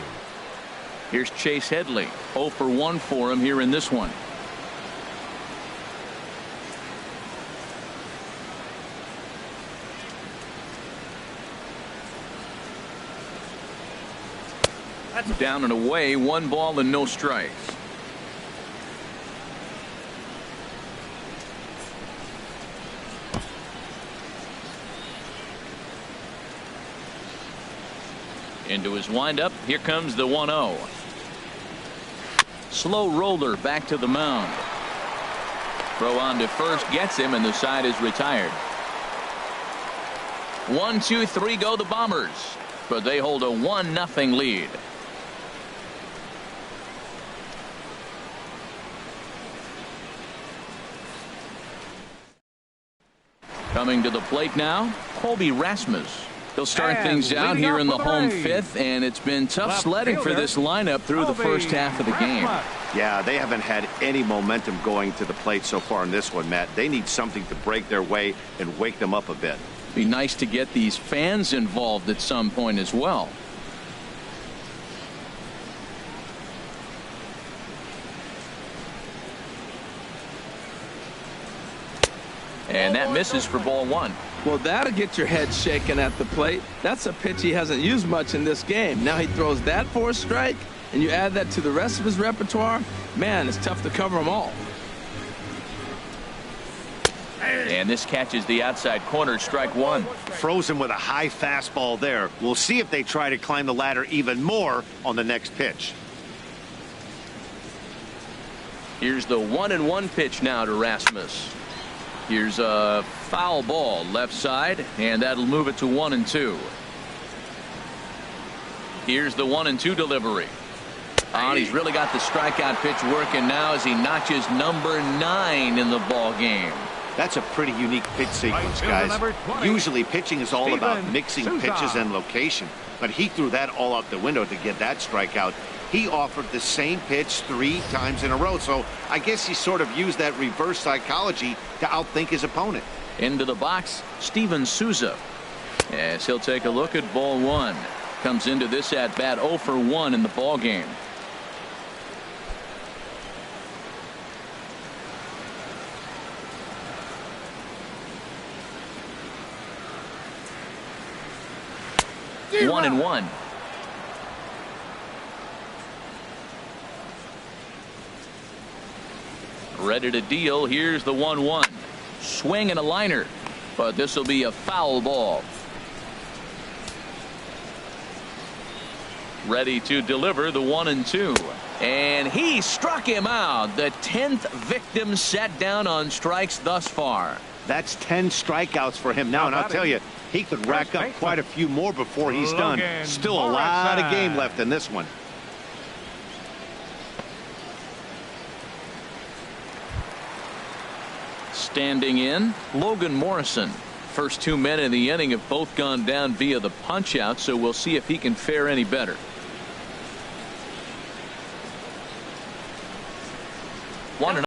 Here's Chase Headley. 0 for 1 for him here in this one. That's down and away. 1 ball and no strikes. Into his windup. Here comes the 1-0. Slow roller back to the mound. Throw on to first gets him and the side is retired. 1, 2, 3 go the Bombers, but they hold a 1-0 lead. Coming to the plate now, Colby Rasmus. He'll start things out here in the home 5th, and it's been tough sledding for this lineup through the first half of the game. Yeah, they haven't had any momentum going to the plate so far in this one, Matt. They need something to break their way and wake them up a bit. Be nice to get these fans involved at some point as well. And that misses for ball 1. Well, that'll get your head shaken at the plate. That's a pitch he hasn't used much in this game. Now he throws that for a strike, and you add that to the rest of his repertoire. Man, it's tough to cover them all. And this catches the outside corner, strike 1. Frozen with a high fastball there. We'll see if they try to climb the ladder even more on the next pitch. Here's the 1-1 pitch now to Rasmus. Here's a foul ball left side, and that'll move it to 1-2. Here's the 1-2 delivery. And he's really got the strikeout pitch working now as he notches number 9 in the ball game. That's a pretty unique pitch sequence, guys. Usually pitching is all about mixing pitches and location, but he threw that all out the window to get that strikeout. He offered the same pitch 3 times in a row, so I guess he sort of used that reverse psychology to outthink his opponent. Into the box, Steven Souza, as he'll take a look at ball 1. Comes into this at bat 0 for 1 in the ball game. One and one. Ready to deal. Here's the 1-1. Swing and a liner, but this will be a foul ball. Ready to deliver the 1-2. And he struck him out. The 10th victim set down on strikes thus far. That's 10 strikeouts for him now, and I'll tell you, he could rack up quite a few more before he's done. Still a lot of game left in this one. Standing in, Logan Morrison. First 2 men in the inning have both gone down via the punch out, so we'll see if he can fare any better. 1-0.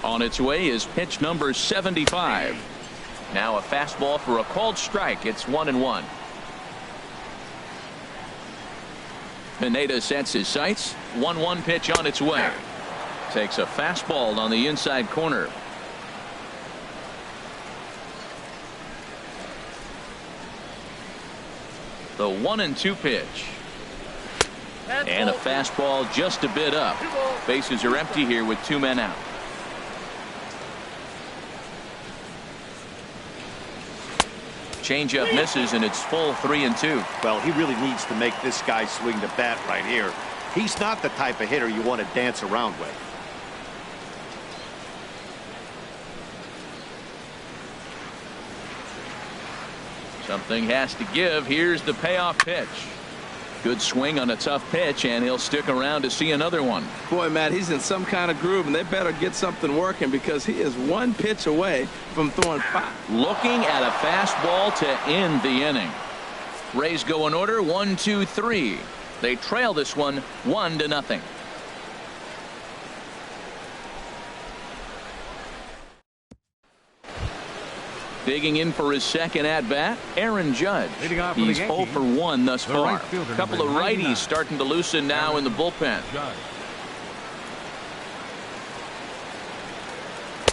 On its way is pitch number 75. Now a fastball for a called strike. It's 1-1. Pineda sets his sights. 1-1 pitch on its way. Takes a fastball on the inside corner. The 1-2 pitch. And a fastball just a bit up. Bases are empty here with 2 men out. Changeup misses, and it's full 3-2. Well, he really needs to make this guy swing the bat right here. He's not the type of hitter you want to dance around with. Something has to give. Here's the payoff pitch. Good swing on a tough pitch, and he'll stick around to see another one. Boy, Matt, he's in some kind of groove, and they better get something working because he is 1 pitch away from throwing 5. Looking at a fastball to end the inning. Rays go in order 1, 2, 3. They trail this one 1-0. Digging in for his second at-bat, Aaron Judge. He's 0 for 1 thus far. A couple of righties starting to loosen now in the bullpen.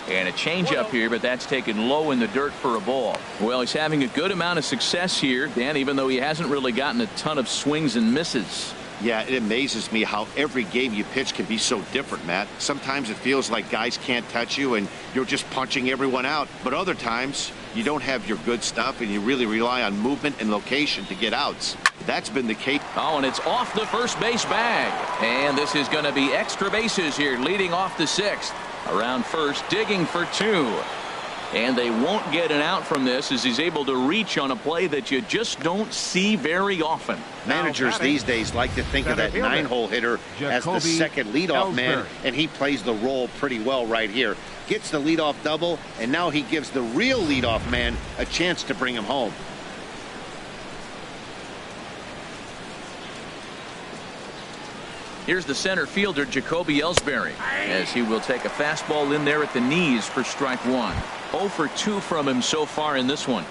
And a changeup here, but that's taken low in the dirt for a ball. Well, he's having a good amount of success here, Dan, even though he hasn't really gotten a ton of swings and misses. Yeah, it amazes me how every game you pitch can be so different, Matt. Sometimes it feels like guys can't touch you and you're just punching everyone out. But other times you don't have your good stuff and you really rely on movement and location to get outs. That's been the case. Oh, and it's off the first base bag. And this is going to be extra bases here, leading off the 6th. Around first, digging for 2. And they won't get an out from this as he's able to reach on a play that you just don't see very often. Managers these days like to think of that 9-hole hitter as the second leadoff man, and he plays the role pretty well right here. Gets the leadoff double, and now he gives the real leadoff man a chance to bring him home. Here's the center fielder, Jacoby Ellsbury, as he will take a fastball in there at the knees for strike 1. 0 for 2 from him so far in this one.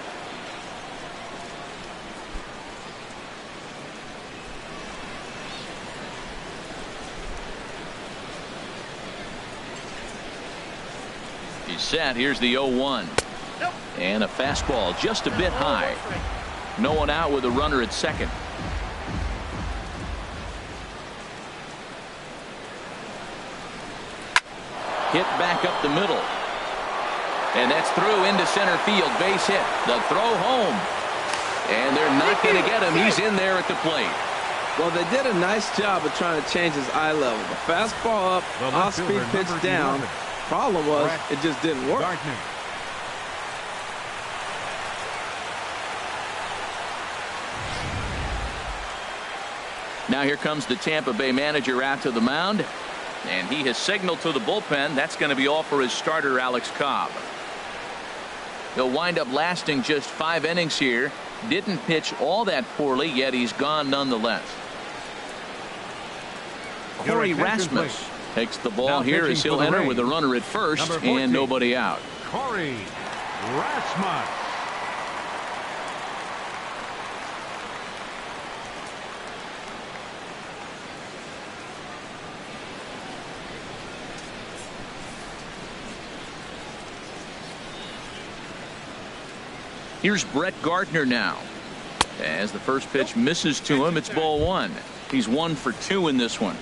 He's set. Here's the 0-1. And a fastball just a bit high. No one out with a runner at second. Hit back up the middle. And that's through into center field. Base hit. The throw home. And they're not going to get him. He's in there at the plate. Well, they did a nice job of trying to change his eye level. The fastball up, off-speed pitch down. Problem was, it just didn't work. Now here comes the Tampa Bay manager out to the mound. And he has signaled to the bullpen. That's going to be all for his starter, Alex Cobb. He'll wind up lasting just 5 innings here. Didn't pitch all that poorly, yet he's gone nonetheless. Corey Rasmus takes the ball here as he'll enter with a runner at first and nobody out. Corey Rasmus. Here's Brett Gardner now. As the first pitch misses to him, it's ball 1. He's 1 for 2 in this one.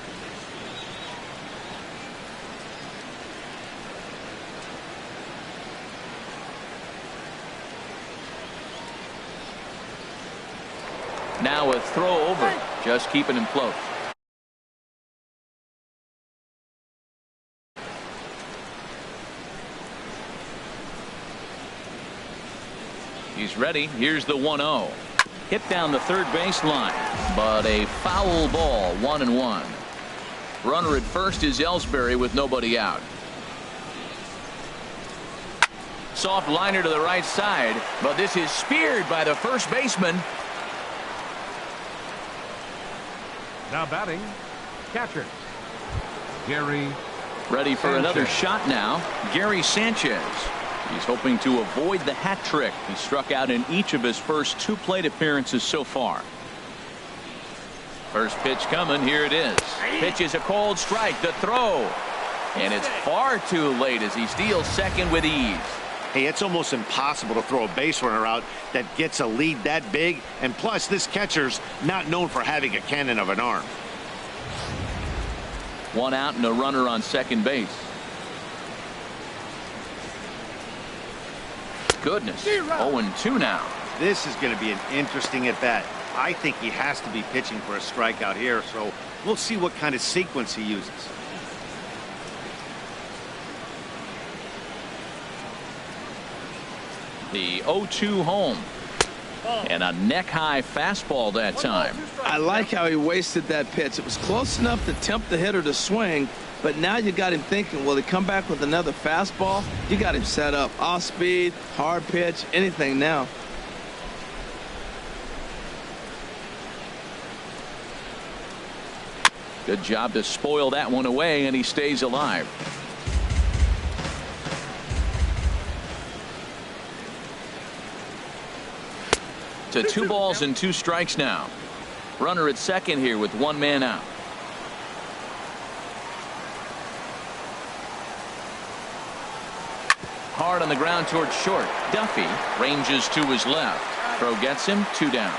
Now a throw over, just keeping him close. He's ready. Here's the 1-0. Hit down the third baseline, but a foul ball, 1-1. Runner at first is Ellsbury with nobody out. Soft liner to the right side, but this is speared by the first baseman. Now batting, catcher, Gary. Ready for another shot now, Gary Sanchez. He's hoping to avoid the hat trick. He struck out in each of his first 2 plate appearances so far. First pitch coming. Here it is. Pitch is a cold strike. The throw. And it's far too late as he steals second with ease. Hey, it's almost impossible to throw a base runner out that gets a lead that big. And plus, this catcher's not known for having a cannon of an arm. 1 out and a runner on second base. Goodness. 0-2 now. This is going to be an interesting at bat. I think he has to be pitching for a strikeout here, so we'll see what kind of sequence he uses. The 0-2 home. And a neck-high fastball that time. I like how he wasted that pitch. It was close enough to tempt the hitter to swing, but now you got him thinking, will he come back with another fastball? You got him set up. Off speed, hard pitch, anything now. Good job to spoil that one away, and he stays alive. To 2 balls and 2 strikes now. Runner at second here with 1 man out. Hard on the ground towards short. Duffy ranges to his left. Throw gets him, 2 down.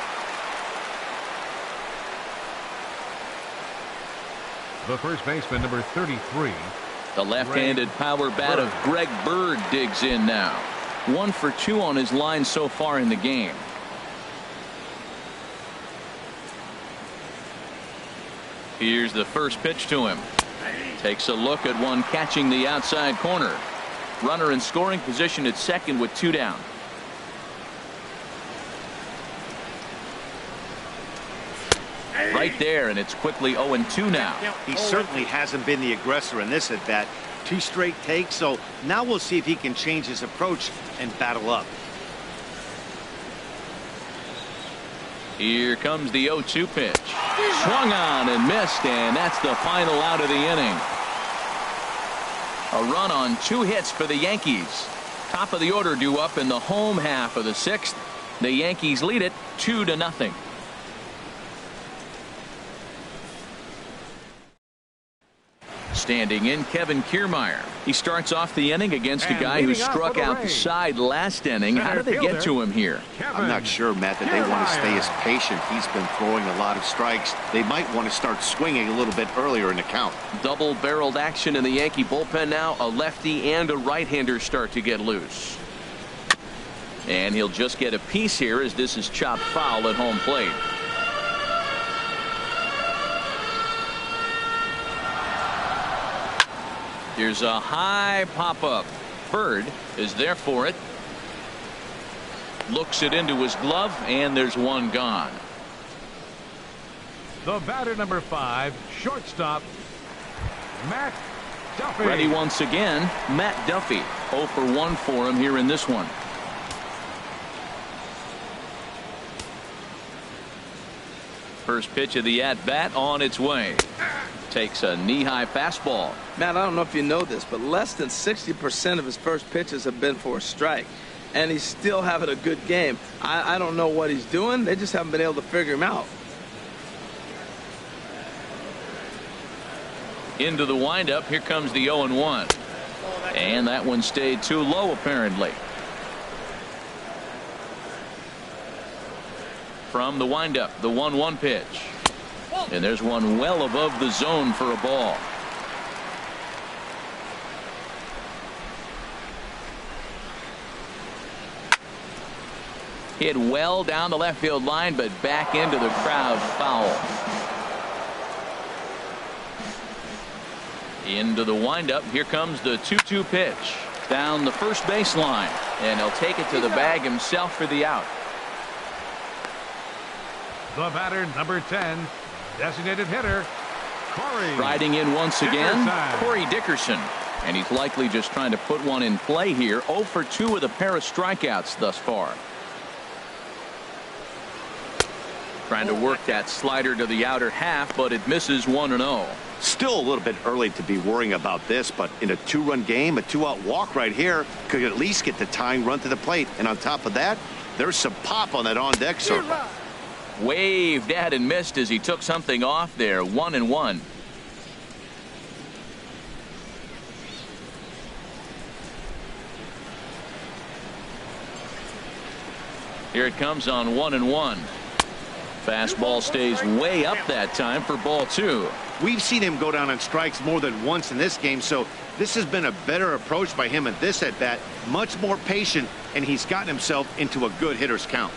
The first baseman, number 33. The left-handed power bat of Greg Bird digs in now. 1 for 2 on his line so far in the game. Here's the first pitch to him. Takes a look at one catching the outside corner. Runner in scoring position at second with 2 down. Right there, and it's quickly 0-2 now. He certainly hasn't been the aggressor in this at bat. 2 straight takes, so now we'll see if he can change his approach and battle up. Here comes the 0-2 pitch. Swung on and missed, and that's the final out of the inning. A run on 2 hits for the Yankees. Top of the order due up in the home half of the 6th. The Yankees lead it 2-0. Standing in, Kevin Kiermaier. He starts off the inning against a guy who struck out the side last inning. How did they get to him here? I'm not sure, Matt, that they want to stay as patient. He's been throwing a lot of strikes. They might want to start swinging a little bit earlier in the count. Double-barreled action in the Yankee bullpen now. A lefty and a right-hander start to get loose. And he'll just get a piece here as this is chopped foul at home plate. Here's a high pop-up. Bird is there for it. Looks it into his glove, and there's 1 gone. The batter, number 5, shortstop, Matt Duffy. Ready once again, Matt Duffy. 0 for 1 for him here in this one. First pitch of the at-bat on its way. Takes a knee-high fastball. Matt, I don't know if you know this, but less than 60% of his first pitches have been for a strike. And he's still having a good game. I don't know what he's doing. They just haven't been able to figure him out. Into the windup. Here comes the 0-1. And that one stayed too low, apparently. From the windup, the 1-1 pitch. And there's one well above the zone for a ball. Hit well down the left field line, but back into the crowd, foul. Into the windup. Here comes the 2-2 pitch. Down the first baseline. And he'll take it to the bag himself for the out. The batter, number 10, designated hitter, Corey. Riding in once again, Dickerson. Corey Dickerson. And he's likely just trying to put one in play here. 0 for 2 with a pair of strikeouts thus far. Trying to work that slider to the outer half, but it misses 1-0. Still a little bit early to be worrying about this, but in a 2-run game, a 2-out walk right here could at least get the tying run to the plate. And on top of that, there's some pop on that on-deck circle. Waved at and missed as he took something off there. 1-1. Here it comes on 1-1. Fastball stays way up that time for ball 2. We've seen him go down on strikes more than once in this game, so this has been a better approach by him at this at-bat. Much more patient, and he's gotten himself into a good hitter's count.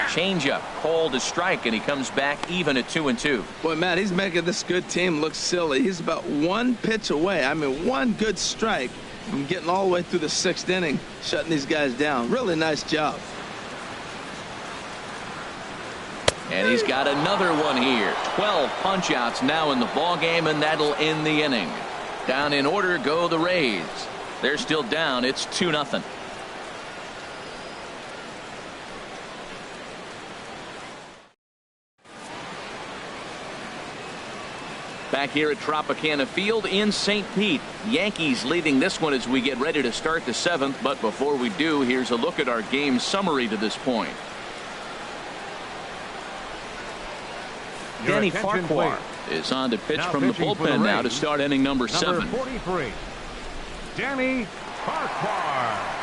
Changeup called a strike, and he comes back even at 2-2. Boy, Matt, he's making this good team look silly. He's about one pitch away. I mean, one good strike from getting all the way through the 6th inning, shutting these guys down. Really nice job. And he's got another one here. 12 punch-outs now in the ball game, and that'll end the inning. Down in order go the Rays. They're still down. It's 2-0. Back here at Tropicana Field in St. Pete. Yankees leading this one as we get ready to start the 7th. But before we do, here's a look at our game summary to this point. Your Danny attention, Farquhar please. is on to pitch Now from the pitching for the bullpen now to Rays, start inning number 7. Number 43, Danny Farquhar.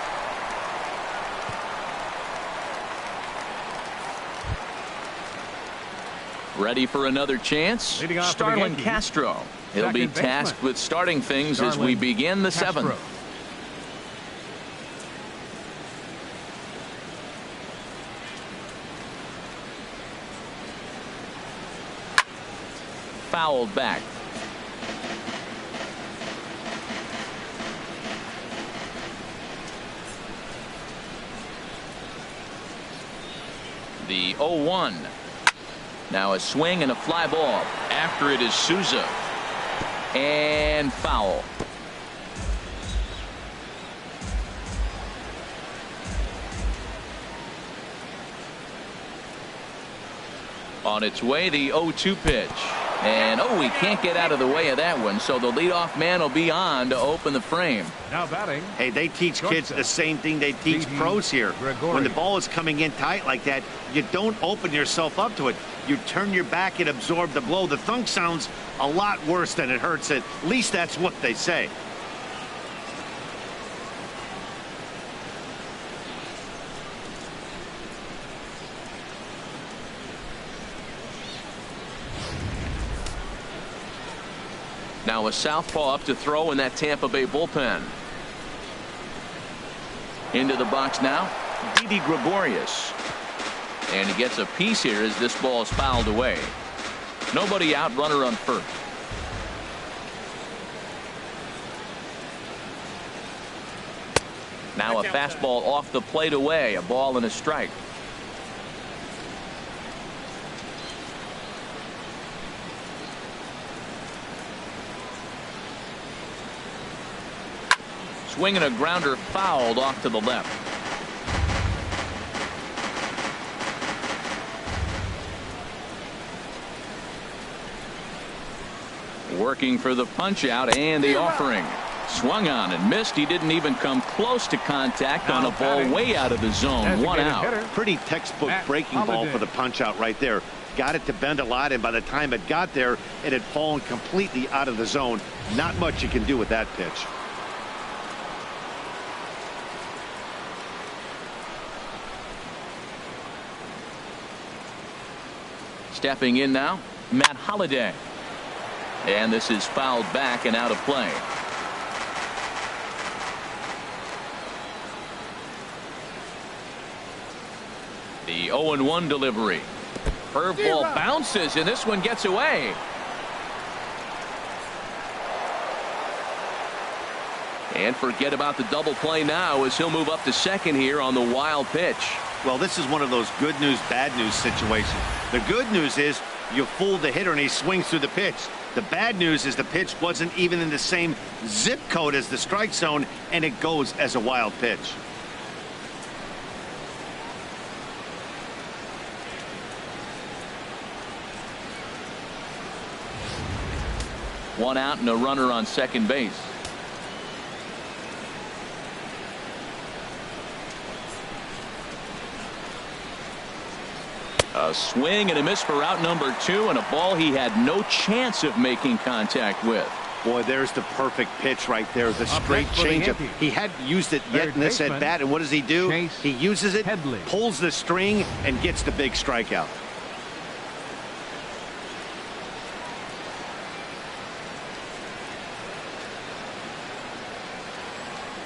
Ready for another chance? Leading off for the Starlin Yankees, Castro. He'll be second tasked baseman. with starting things as we Starlin begin the Castro. 7th. Fouled back. The 0-1. Now a swing and a fly ball. After it is Souza. And foul. On its way, the 0-2 pitch. And he can't get out of the way of that one, so the leadoff man will be on to open the frame. Now batting. Hey, they teach kids the same thing they teach pros here. When the ball is coming in tight like that, you don't open yourself up to it. You turn your back and absorb the blow. The thunk sounds a lot worse than it hurts. At least that's what they say. Now a southpaw up to throw in that Tampa Bay bullpen. Into the box now, Didi Gregorius. And he gets a piece here as this ball is fouled away. Nobody out, runner on first. Now a fastball off the plate away, a ball and a strike. Swinging a grounder fouled off to the left. Working for the punch out and the offering. Swung on and missed. He didn't even come close to contact on a ball way out of the zone. One out. Pretty textbook breaking ball for the punch out right there. Got it to bend a lot, and by the time it got there, it had fallen completely out of the zone. Not much you can do with that pitch. Stepping in now, Matt Holliday. And this is fouled back and out of play. The 0-1 delivery. Curveball bounces, and this one gets away. And forget about the double play now as he'll move up to second here on the wild pitch. Well, this is one of those good news, bad news situations. The good news is you fooled the hitter and he swings through the pitch. The bad news is the pitch wasn't even in the same zip code as the strike zone, and it goes as a wild pitch. One out and a runner on second base. A swing and a miss for out number 2, and a ball he had no chance of making contact with. Boy, there's the perfect pitch right there. The straight changeup. He hadn't used it yet in this at bat, and what does he do? He uses it, pulls the string, and gets the big strikeout.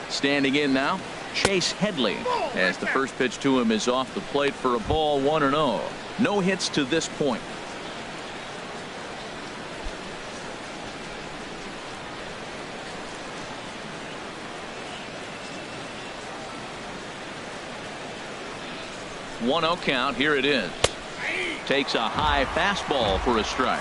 Standing in now, Chase Headley, as the first pitch to him is off the plate for a ball, 1-0. No hits to this point. One 0 count. Here it is. Takes a high fastball for a strike.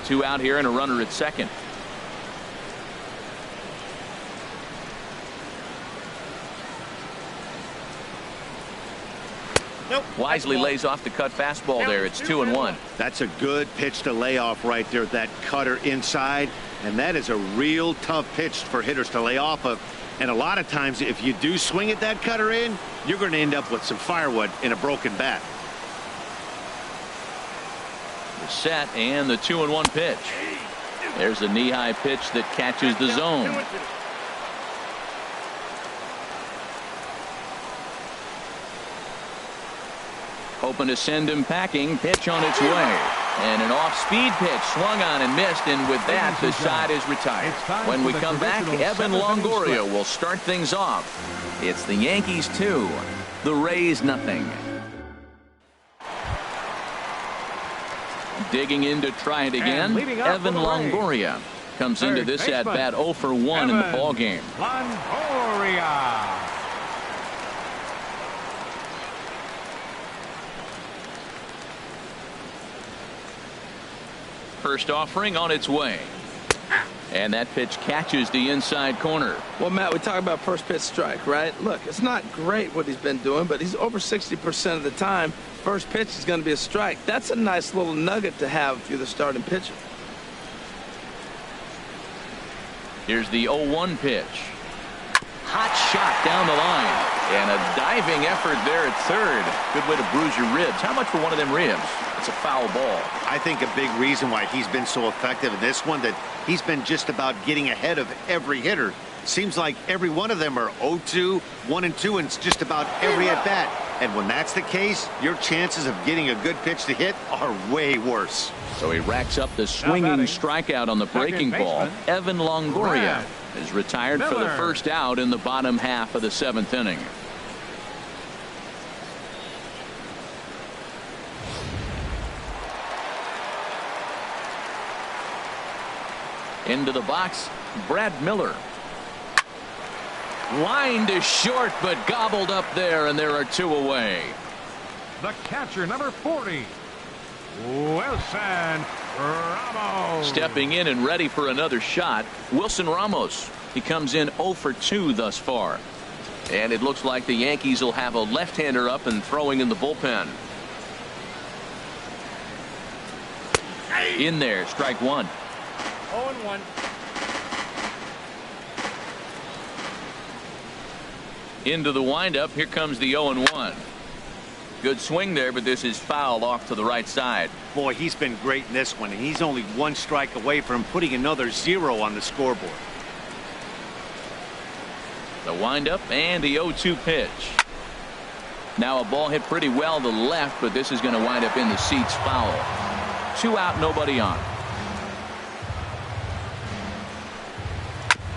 Two out here and a runner at second. Wisely lays off the cut fastball there. It's 2-1. That's a good pitch to lay off right there. That cutter inside. And that is a real tough pitch for hitters to lay off of. And a lot of times if you do swing at that cutter in, you're going to end up with some firewood in a broken bat. The set and the 2-1 pitch. There's a knee-high pitch that catches the zone. Hoping to send him packing. Pitch on its way. And an off-speed pitch swung on and missed, and with that the side is retired. When we come back, Evan Longoria will start things off. It's the Yankees 2, the Rays nothing. Digging in to try it again, Evan Longoria comes into this at bat 0 for 1 in the ball game. Longoria. First offering on its way. And that pitch catches the inside corner. Well, Matt, we talk about first pitch strike, right? Look, it's not great what he's been doing, but he's over 60% of the time. First pitch is going to be a strike. That's a nice little nugget to have if you're the starting pitcher. Here's the 0-1 pitch. Hot shot down the line. And a diving effort there at third. Good way to bruise your ribs. How much for one of them ribs? It's a foul ball. I think a big reason why he's been so effective in this one, that he's been just about getting ahead of every hitter. Seems like every one of them are 0-2, 1-2, and it's just about every at bat. And when that's the case, your chances of getting a good pitch to hit are way worse. So he racks up the swinging strikeout on the breaking ball. Evan Longoria is retired for the first out in the bottom half of the 7th inning. Into the box, Brad Miller. Line to short, but gobbled up there, and there are 2 away. The catcher, number 40, Wilson Ramos. Stepping in and ready for another shot, Wilson Ramos. He comes in 0 for 2 thus far. And it looks like the Yankees will have a left-hander up and throwing in the bullpen. In there, strike 1. 0-1. Into the windup. Here comes the 0-1. Good swing there, but this is fouled off to the right side. Boy, he's been great in this one, and he's only 1 strike away from putting another 0 on the scoreboard. The windup and the 0-2 pitch. Now a ball hit pretty well to the left, but this is going to wind up in the seats foul. 2 out, nobody on.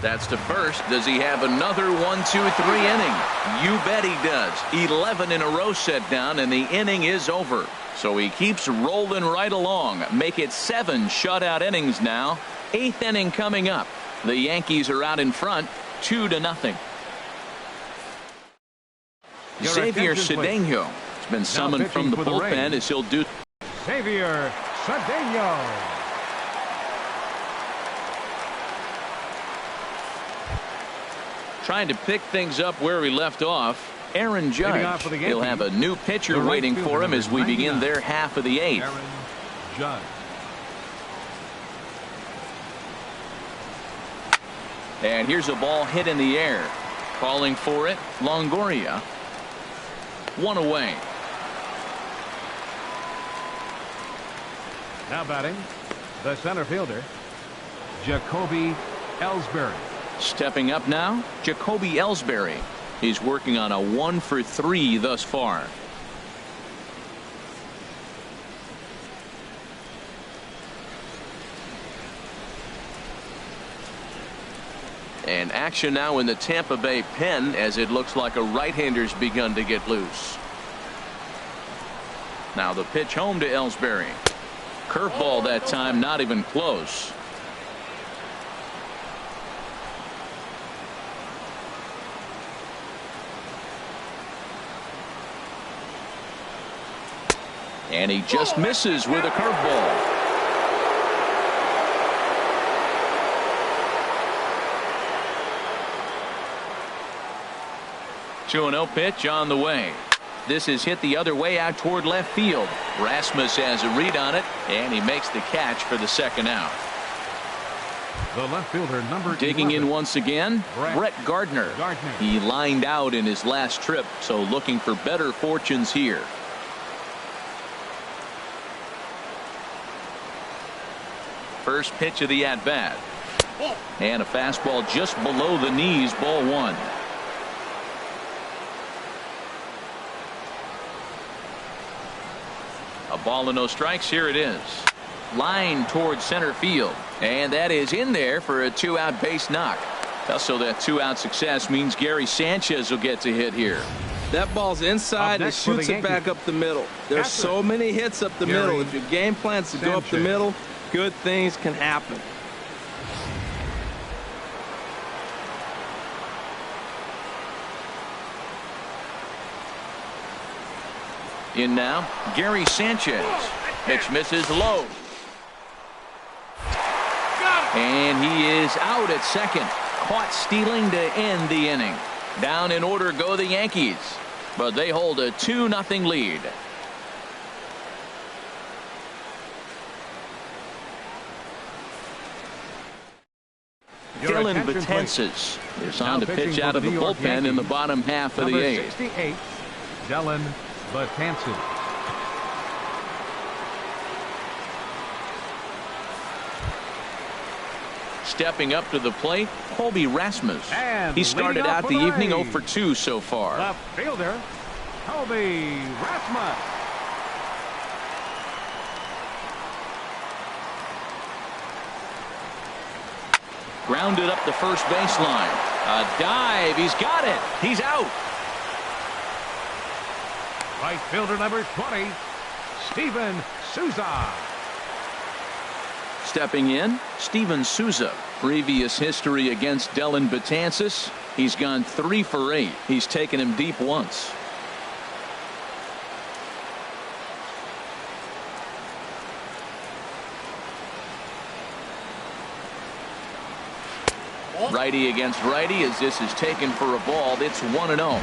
That's to first. Does he have another 1-2-3 inning? You bet he does. 11 in a row set down, and the inning is over. So he keeps rolling right along. Make it 7 shutout innings now. 8th inning coming up. The Yankees are out in front, 2-0. Xavier Cedeno has been summoned from the bullpen as he'll do. Xavier Cedeno. Trying to pick things up where we left off. Aaron Judge. He'll have a new pitcher waiting for him as we begin their half of the 8th. Aaron Judge. And here's a ball hit in the air. Calling for it, Longoria. 1 away. Now batting, the center fielder, Jacoby Ellsbury. Stepping up now, Jacoby Ellsbury. He's working on a 1-for-3 thus far. And action now in the Tampa Bay pen as it looks like a right-hander's begun to get loose. Now the pitch home to Ellsbury. Curveball that time, not even close. And he just misses with a curveball. Two 0 pitch on the way. This is hit the other way out toward left field. Rasmus has a read on it, and he makes the catch for the second out. The left fielder, number Digging 11. in once again, Brett Gardner. He lined out in his last trip, so looking for better fortunes here. First pitch of the at-bat. And a fastball just below the knees, ball 1. A ball and no strikes. Here it is. Line towards center field. And that is in there for a 2-out base knock. Also, that 2-out success means Gary Sanchez will get to hit here. That ball's inside and shoots it back up the middle. There's so many hits up the middle. If your game plan's to go up the middle, good things can happen. In now, Gary Sanchez. Pitch misses low. And he is out at second. Caught stealing to end the inning. Down in order go the Yankees, but they hold a 2-0 lead. Dylan Betances is on to pitch out of the bullpen in the bottom half of the 8th. 68, Dylan Betances. Stepping up to the plate, Colby Rasmus. And he started out the evening 0 for 2 so far. Left fielder, Colby Rasmus. Grounded up the first baseline. A dive. He's got it. He's out. Right fielder number 20, Steven Souza. Stepping in, Steven Souza. Previous history against Dylan Betances. He's gone 3 for 8. He's taken him deep once. Righty against righty as this is taken for a ball. It's 1-0.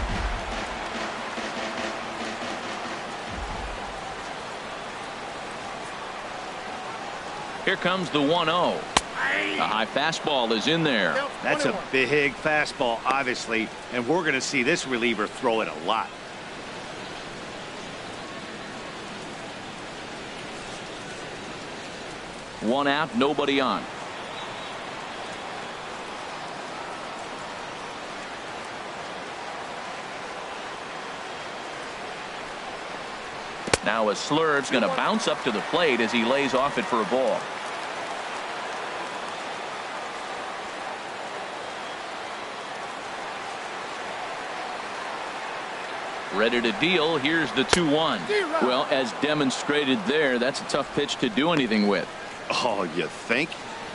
Here comes the 1-0. A high fastball is in there. That's a big fastball, obviously, and we're going to see this reliever throw it a lot. One out, nobody on. Now a Slurve's going to bounce up to the plate as he lays off it for a ball. Ready to deal. Here's the 2-1. Well, as demonstrated there, that's a tough pitch to do anything with. Oh, you think?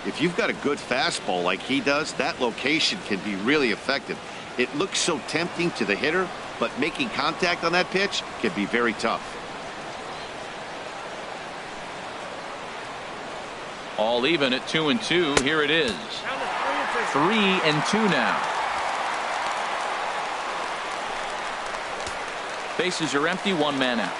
If you've got a good fastball like he does, that location can be really effective. It looks so tempting to the hitter, but making contact on that pitch can be very tough. All even at 2-2. Here it is. 3-2 now. Bases are empty. One man out.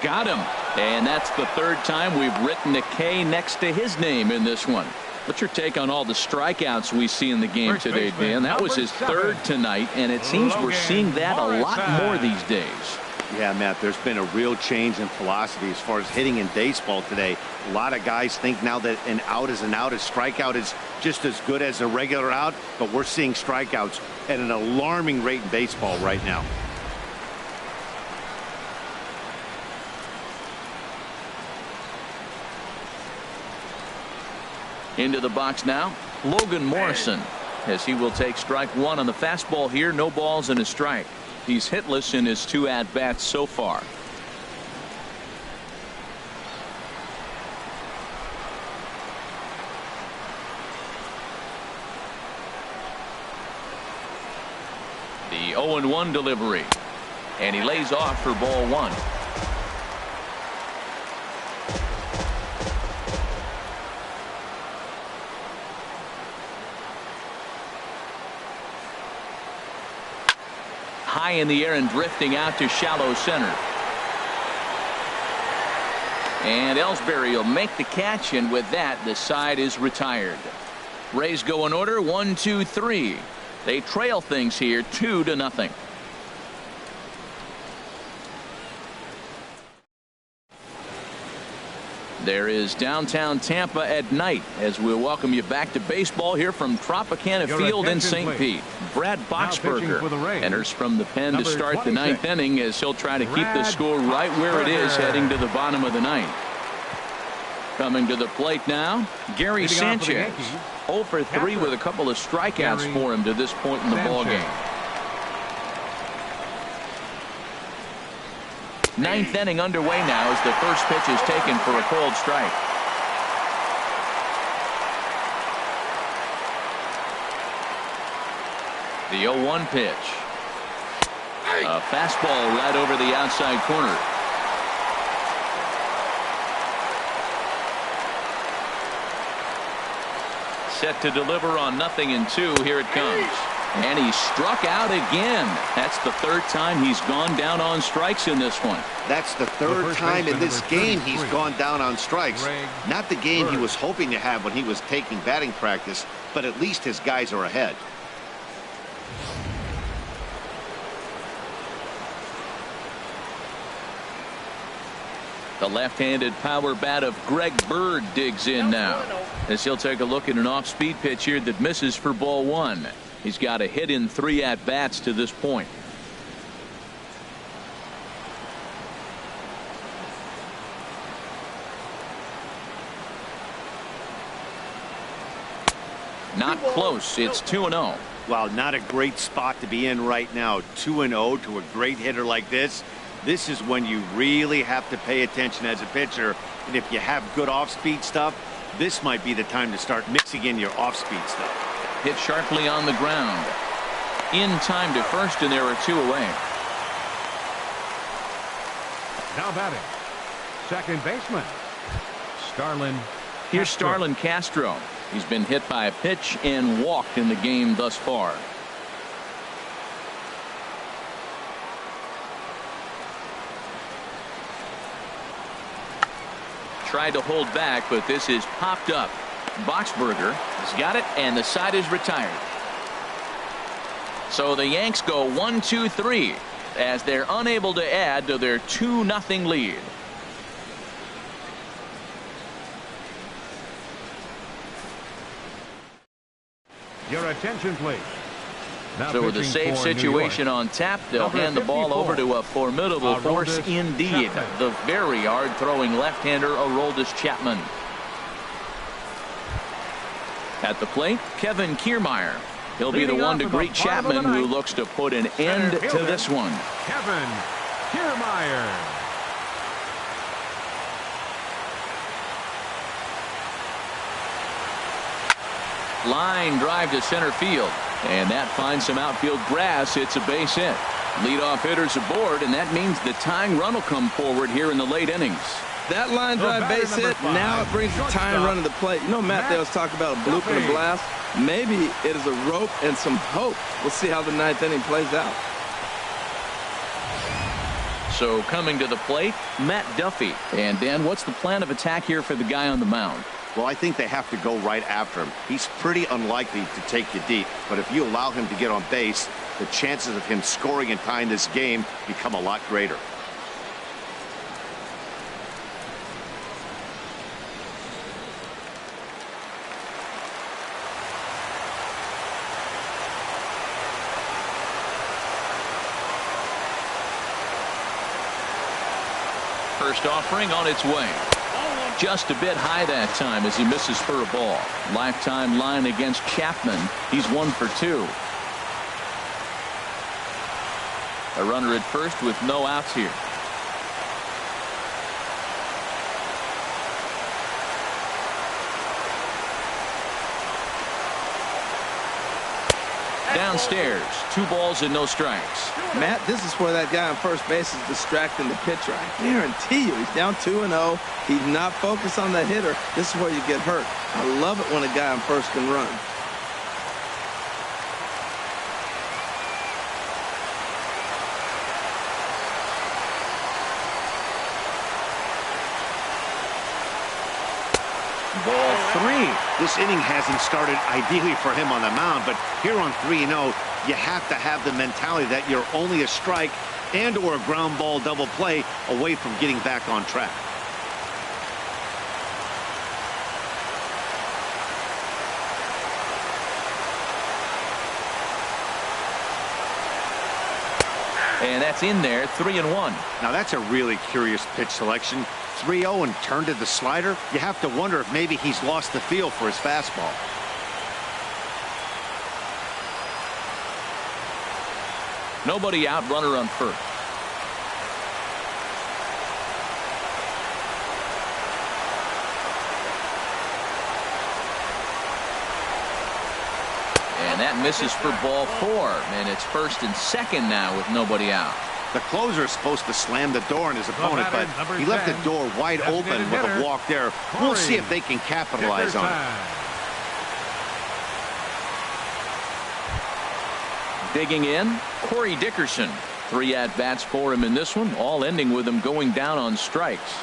Got him. And that's the third time we've written a K next to his name in this one. What's your take on all the strikeouts we see in the game today, Dan? That was his third tonight, and it seems we're seeing that a lot more these days. Yeah, Matt, there's been a real change in philosophy as far as hitting in baseball today. A lot of guys think now that an out is an out, a strikeout is just as good as a regular out, but we're seeing strikeouts at an alarming rate in baseball right now. Into the box now, Logan Morrison, as he will take strike one on the fastball here. No balls and a strike. He's hitless in his 2 at-bats so far. The 0-1 delivery, and he lays off for ball 1. High in the air and drifting out to shallow center. And Ellsbury will make the catch, and with that the side is retired. Rays go in order. 1, 2, 3. They trail things here 2-0. There is downtown Tampa at night as we welcome you back to baseball here from Tropicana Field in St. Pete. Brad Boxberger enters from the pen to start the 9th inning as he'll try to keep the score right where it is heading to the bottom of the 9th. Coming to the plate now, Gary Sanchez. 0 for 3 with a couple of strikeouts for him to this point in the ballgame. 9th inning underway now as the first pitch is taken for a cold strike. The 0-1 pitch. A fastball right over the outside corner. Set to deliver on 0-2. Here it comes. And he struck out again. That's the third time he's gone down on strikes in this one. That's the third time in this game he's gone down on strikes. Not the game he was hoping to have when he was taking batting practice, but at least his guys are ahead. The left-handed power bat of Greg Bird digs in now as he'll take a look at an off-speed pitch here that misses for ball 1. He's got a hit in 3 at-bats to this point. Not close. It's 2-0. Wow, not a great spot to be in right now. 2-0 to a great hitter like this. This is when you really have to pay attention as a pitcher. And if you have good off-speed stuff, this might be the time to start mixing in your off-speed stuff. Hit sharply on the ground. In time to first, and there are 2 away. Now batting, second baseman, Starlin. Here's Starlin Castro. He's been hit by a pitch and walked in the game thus far. Tried to hold back, but this is popped up. Boxberger has got it, and the side is retired. So the Yanks go 1, 2, 3 as they're unable to add to their 2-0 lead. Your attention, please. Now so with a safe situation on tap, they'll hand the ball over to a formidable force indeed. The very hard throwing left-hander Aroldis Chapman. At the plate, Kevin Kiermaier. He'll be the Leading one to off in the greet bottom of the Chapman, who ninth, looks to put an end to fielder, this one. Kevin Kiermaier. Line drive to center field. And that finds some outfield grass. It's a base hit. Leadoff hitters aboard, and that means the tying run will come forward here in the late innings. That line drive base hit, now it brings the tying run to the plate. You know, Matt, they was talking about a bloop and a blast. Maybe it is a rope and some hope. We'll see how the ninth inning plays out. So coming to the plate, Matt Duffy. And Dan, what's the plan of attack here for the guy on the mound? Well, I think they have to go right after him. He's pretty unlikely to take you deep, but if you allow him to get on base, the chances of him scoring and tying this game become a lot greater. First offering on its way. Just a bit high that time as he misses for a ball. Lifetime line against Chapman. He's 1 for 2. A runner at first with no outs here. Downstairs, 2 balls and no strikes. Matt, this is where that guy on first base is distracting the pitcher. I guarantee you, he's down 2-0. He's not focused on the hitter. This is where you get hurt. I love it when a guy on first can run. Ball 3. This inning hasn't started ideally for him on the mound, but here on 3-0, you have to have the mentality that you're only a strike and or a ground ball double play away from getting back on track. And that's in there, 3-1. Now that's a really curious pitch selection. 3-0 and turned to the slider. You have to wonder if maybe he's lost the feel for his fastball. Nobody out, runner on first. And that misses for ball 4. And it's first and second now with nobody out. The closer is supposed to slam the door on his opponent, but he left the door wide open with a walk there. We'll see if they can capitalize on it. Digging in, Corey Dickerson. 3 at-bats for him in this one, all ending with him going down on strikes.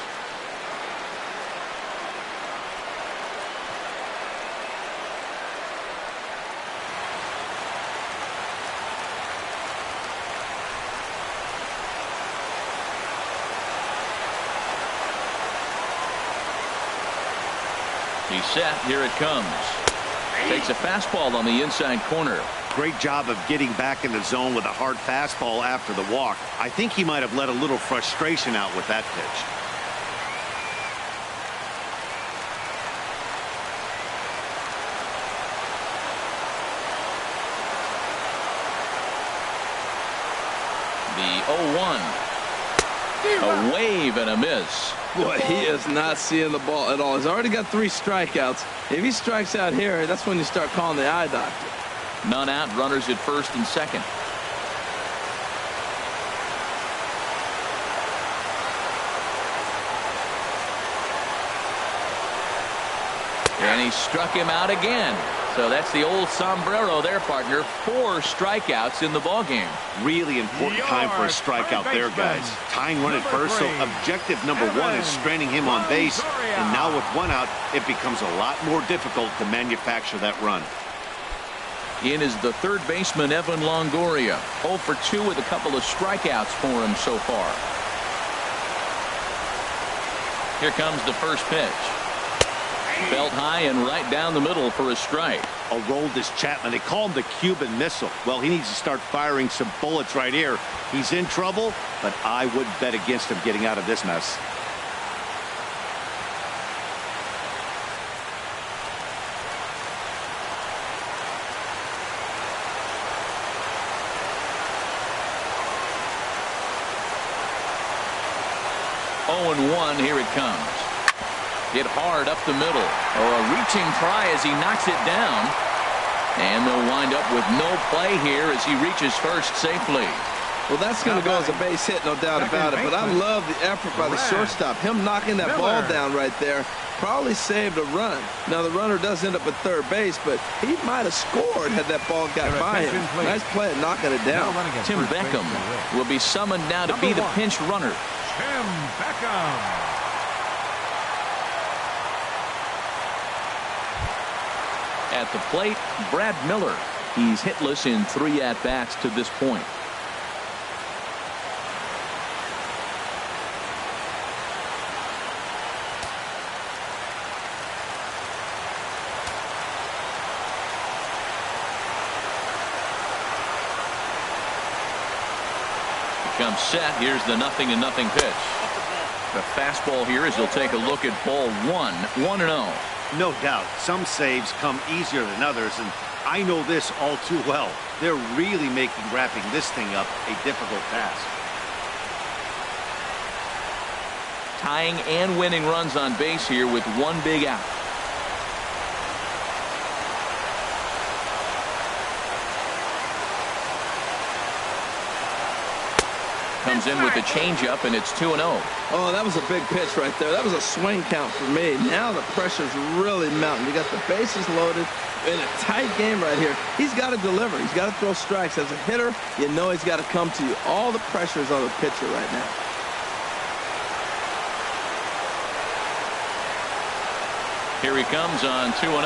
He's set. Here it comes. Takes a fastball on the inside corner. Great job of getting back in the zone with a hard fastball after the walk. I think he might have let a little frustration out with that pitch. The 0-1. A wave and a miss. Boy, he is not seeing the ball at all. He's already got 3 strikeouts. If he strikes out here, that's when you start calling the eye doctor. None out, runners at first and second. And he struck him out again. So that's the old sombrero there, partner. 4 strikeouts in the ballgame. Really important time for a strikeout there, guys. Tying run at first, so objective number 1 is stranding him on base. And now with 1 out, it becomes a lot more difficult to manufacture that run. In is the third baseman, Evan Longoria. 0 for 2 with a couple of strikeouts for him so far. Here comes the first pitch. Belt high and right down the middle for a strike. A rolled this Chapman. They call him the Cuban Missile. Well, he needs to start firing some bullets right here. He's in trouble, but I would bet against him getting out of this mess. 0-1. Here it comes. Hit hard up the middle. Oh, a reaching try as he knocks it down. And they'll wind up with no play here as he reaches first safely. Well, that's going to go as a base hit, no doubt about it. But I love the effort by the shortstop. Him knocking that ball down right there probably saved a run. Now, the runner does end up at third base, but he might have scored had that ball got by him. Nice play at knocking it down. Tim Beckham will be summoned now to be the pinch runner. Tim Beckham. At the plate, Brad Miller. He's hitless in 3 at-bats to this point. Comes set. Here's the 0-0 pitch. The fastball here as he'll take a look at ball 1. 1-0. No doubt. Some saves come easier than others, and I know this all too well. They're really making wrapping this thing up a difficult task. Tying and winning runs on base here with 1 big out. Comes in with a changeup, and it's 2-0. Oh, that was a big pitch right there. That was a swing count for me. Now the pressure's really mounting. You got the bases loaded in a tight game right here. He's got to deliver. He's got to throw strikes. As a hitter, you know he's got to come to you. All the pressure's on the pitcher right now. Here he comes on 2-0.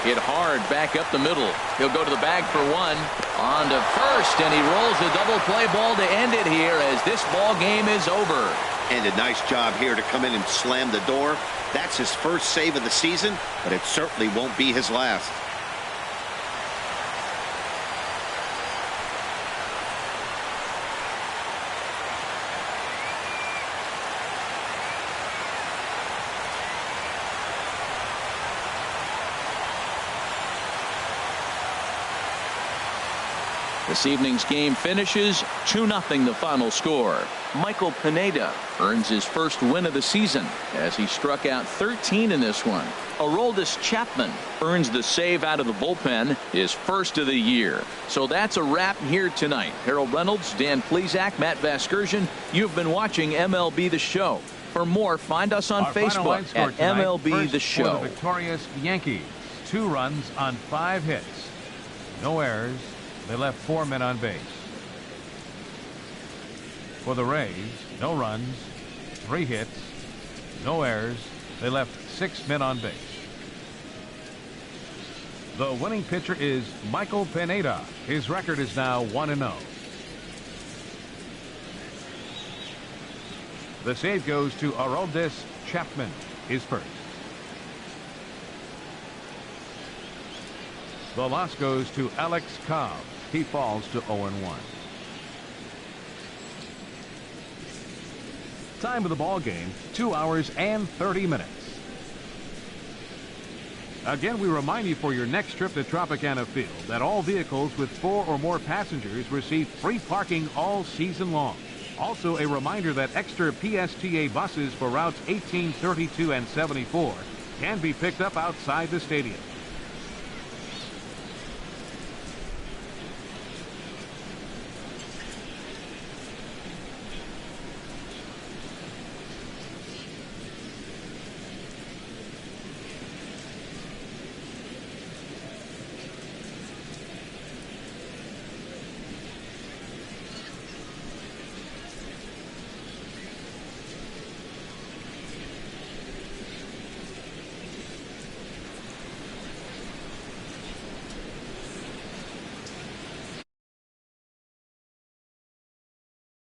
Hit hard back up the middle. He'll go to the bag for 1. On to first, and he rolls a double play ball to end it here as this ball game is over. And a nice job here to come in and slam the door. That's his first save of the season, but it certainly won't be his last. This evening's game finishes 2-0 the final score. Michael Pineda earns his first win of the season as he struck out 13 in this one. Aroldis Chapman earns the save out of the bullpen, his first of the year. So that's a wrap here tonight. Harold Reynolds, Dan Plesac, Matt Vasgersian. You've been watching MLB The Show. For more, find us on Facebook at MLB The Show. For the victorious Yankees, 2 runs on 5 hits. No errors. They left 4 men on base. For the Rays, no runs, 3 hits, no errors. They left 6 men on base. The winning pitcher is Michael Pineda. His record is now 1-0. The save goes to Aroldis Chapman, his first. The loss goes to Alex Cobb. He falls to 0-1. Time of the ball game, 2 hours and 30 minutes. Again, we remind you for your next trip to Tropicana Field that all vehicles with 4 or more passengers receive free parking all season long. Also, a reminder that extra PSTA buses for routes 18, 32, and 74 can be picked up outside the stadium.